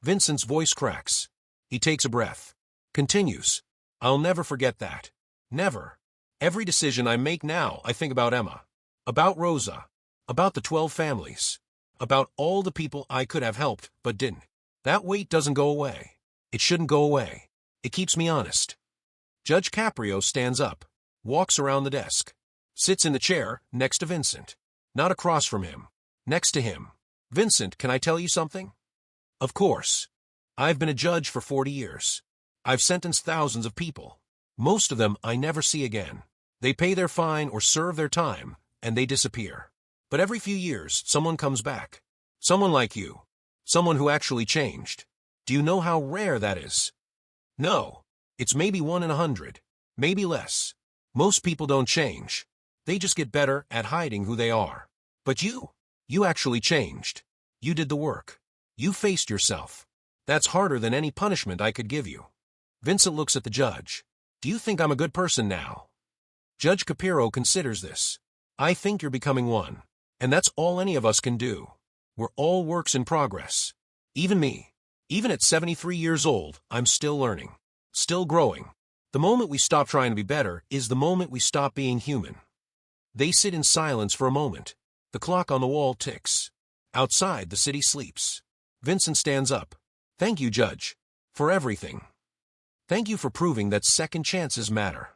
Vincent's voice cracks. He takes a breath. Continues. I'll never forget that. Never. Every decision I make now, I think about Emma. About Rosa. About the 12 families. About all the people I could have helped, but didn't. That weight doesn't go away. It shouldn't go away. It keeps me honest. Judge Caprio stands up. Walks around the desk. Sits in the chair next to Vincent. Not across from him. Next to him. Vincent, can I tell you something? Of course. I've been a judge for 40 years. I've sentenced thousands of people. Most of them I never see again. They pay their fine or serve their time, and they disappear. But every few years, someone comes back. Someone like you. Someone who actually changed. Do you know how rare that is? No. It's maybe 1 in 100. Maybe less. Most people don't change. They just get better at hiding who they are. But you actually changed. You did the work. You faced yourself. That's harder than any punishment I could give you. Vincent looks at the judge. Do you think I'm a good person now? Judge Caprio considers this. I think you're becoming one. And that's all any of us can do. We're all works in progress. Even me. Even at 73 years old, I'm still learning. Still growing. The moment we stop trying to be better is the moment we stop being human. They sit in silence for a moment. The clock on the wall ticks. Outside, the city sleeps. Vincent stands up. Thank you, Judge. For everything. Thank you for proving that second chances matter.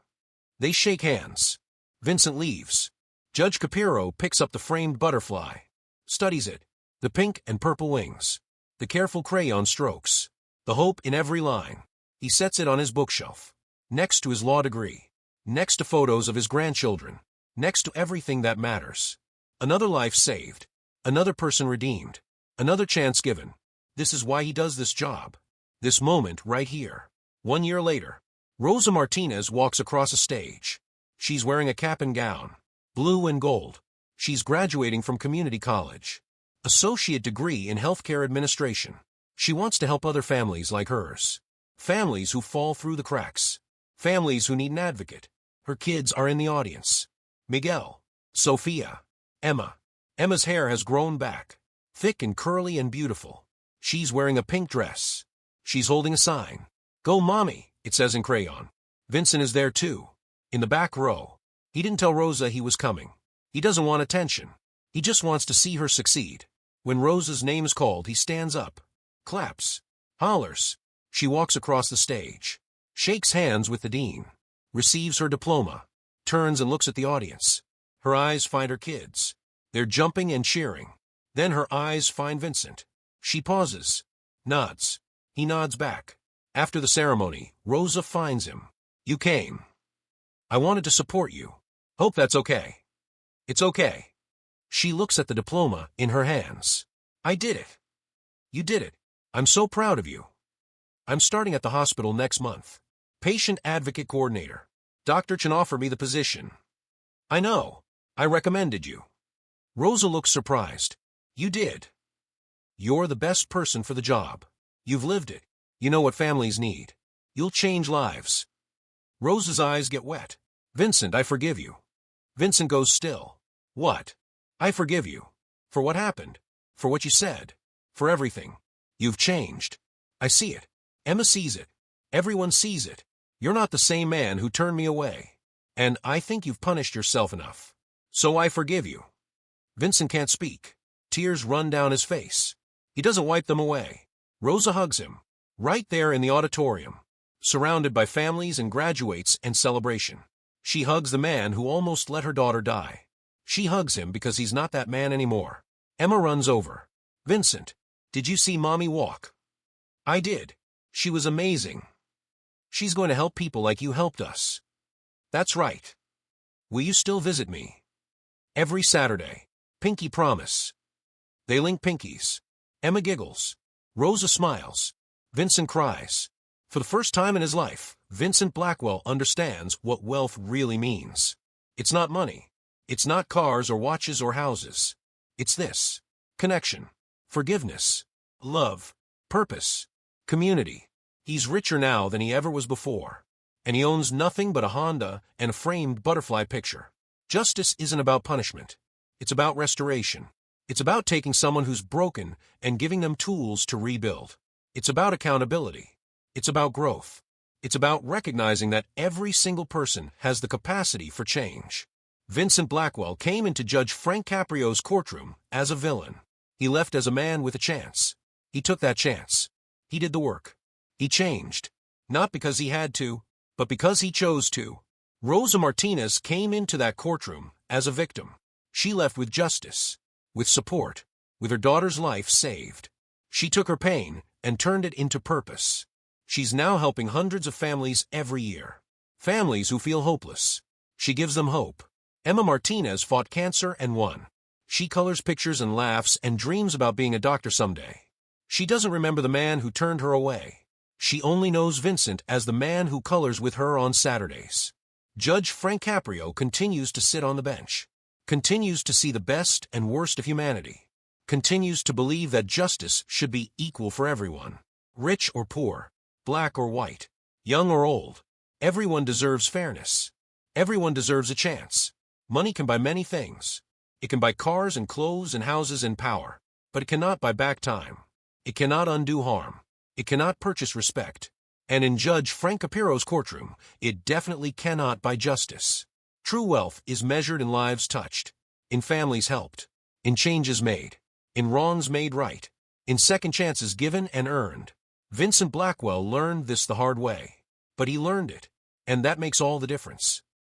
They shake hands. Vincent leaves. Judge Caprio picks up the framed butterfly. Studies it. The pink and purple wings. The careful crayon strokes. The hope in every line. He sets it on his bookshelf. Next to his law degree. Next to photos of his grandchildren. Next to everything that matters. Another life saved. Another person redeemed. Another chance given. This is why he does this job. This moment right here. 1 year later. Rosa Martinez walks across a stage. She's wearing a cap and gown. Blue and gold. She's graduating from community college. Associate degree in healthcare administration. She wants to help other families like hers. Families who fall through the cracks. Families who need an advocate. Her kids are in the audience. Miguel. Sophia. Emma. Emma's hair has grown back. Thick and curly and beautiful. She's wearing a pink dress. She's holding a sign. Go mommy, it says in crayon. Vincent is there too. In the back row. He didn't tell Rosa he was coming. He doesn't want attention. He just wants to see her succeed. When Rosa's name is called, he stands up. Claps. Hollers. She walks across the stage. Shakes hands with the dean. Receives her diploma. Turns and looks at the audience. Her eyes find her kids. They're jumping and cheering. Then her eyes find Vincent. She pauses. Nods. He nods back. After the ceremony, Rosa finds him. You came. I wanted to support you. Hope that's okay. It's okay. She looks at the diploma in her hands. I did it. You did it. I'm so proud of you. I'm starting at the hospital next month. Patient Advocate Coordinator. Dr. Chen offered me the position. I know. I recommended you. Rosa looks surprised. You did. You're the best person for the job. You've lived it. You know what families need. You'll change lives. Rosa's eyes get wet. Vincent, I forgive you. Vincent goes still. What? I forgive you. For what happened. For what you said. For everything. You've changed. I see it. Emma sees it. Everyone sees it. You're not the same man who turned me away. And I think you've punished yourself enough. So I forgive you. Vincent can't speak. Tears run down his face. He doesn't wipe them away. Rosa hugs him. Right there in the auditorium. Surrounded by families and graduates and celebration. She hugs the man who almost let her daughter die. She hugs him because he's not that man anymore. Emma runs over. Vincent, did you see Mommy walk? I did. She was amazing. She's going to help people like you helped us. That's right. Will you still visit me? Every Saturday. Pinky promise. They link pinkies. Emma giggles. Rosa smiles. Vincent cries. For the first time in his life, Vincent Blackwell understands what wealth really means. It's not money. It's not cars or watches or houses. It's this. Connection. Forgiveness. Love. Purpose. Community. He's richer now than he ever was before. And he owns nothing but a Honda and a framed butterfly picture. Justice isn't about punishment. It's about restoration. It's about taking someone who's broken and giving them tools to rebuild. It's about accountability. It's about growth. It's about recognizing that every single person has the capacity for change. Vincent Blackwell came into Judge Frank Caprio's courtroom as a villain. He left as a man with a chance. He took that chance. He did the work. He changed. Not because he had to, but because he chose to. Rosa Martinez came into that courtroom as a victim. She left with justice, with support, with her daughter's life saved. She took her pain and turned it into purpose. She's now helping hundreds of families every year. Families who feel hopeless. She gives them hope. Emma Martinez fought cancer and won. She colors pictures and laughs and dreams about being a doctor someday. She doesn't remember the man who turned her away. She only knows Vincent as the man who colors with her on Saturdays. Judge Frank Caprio continues to sit on the bench. Continues to see the best and worst of humanity. Continues to believe that justice should be equal for everyone. Rich or poor. Black or white. Young or old. Everyone deserves fairness. Everyone deserves a chance. Money can buy many things. It can buy cars and clothes and houses and power. But it cannot buy back time. It cannot undo harm. It cannot purchase respect. And in Judge Frank Caprio's courtroom, it definitely cannot buy justice. True wealth is measured in lives touched, in families helped, in changes made, in wrongs made right, in second chances given and earned. Vincent Blackwell learned this the hard way. But he learned it, and that makes all the difference.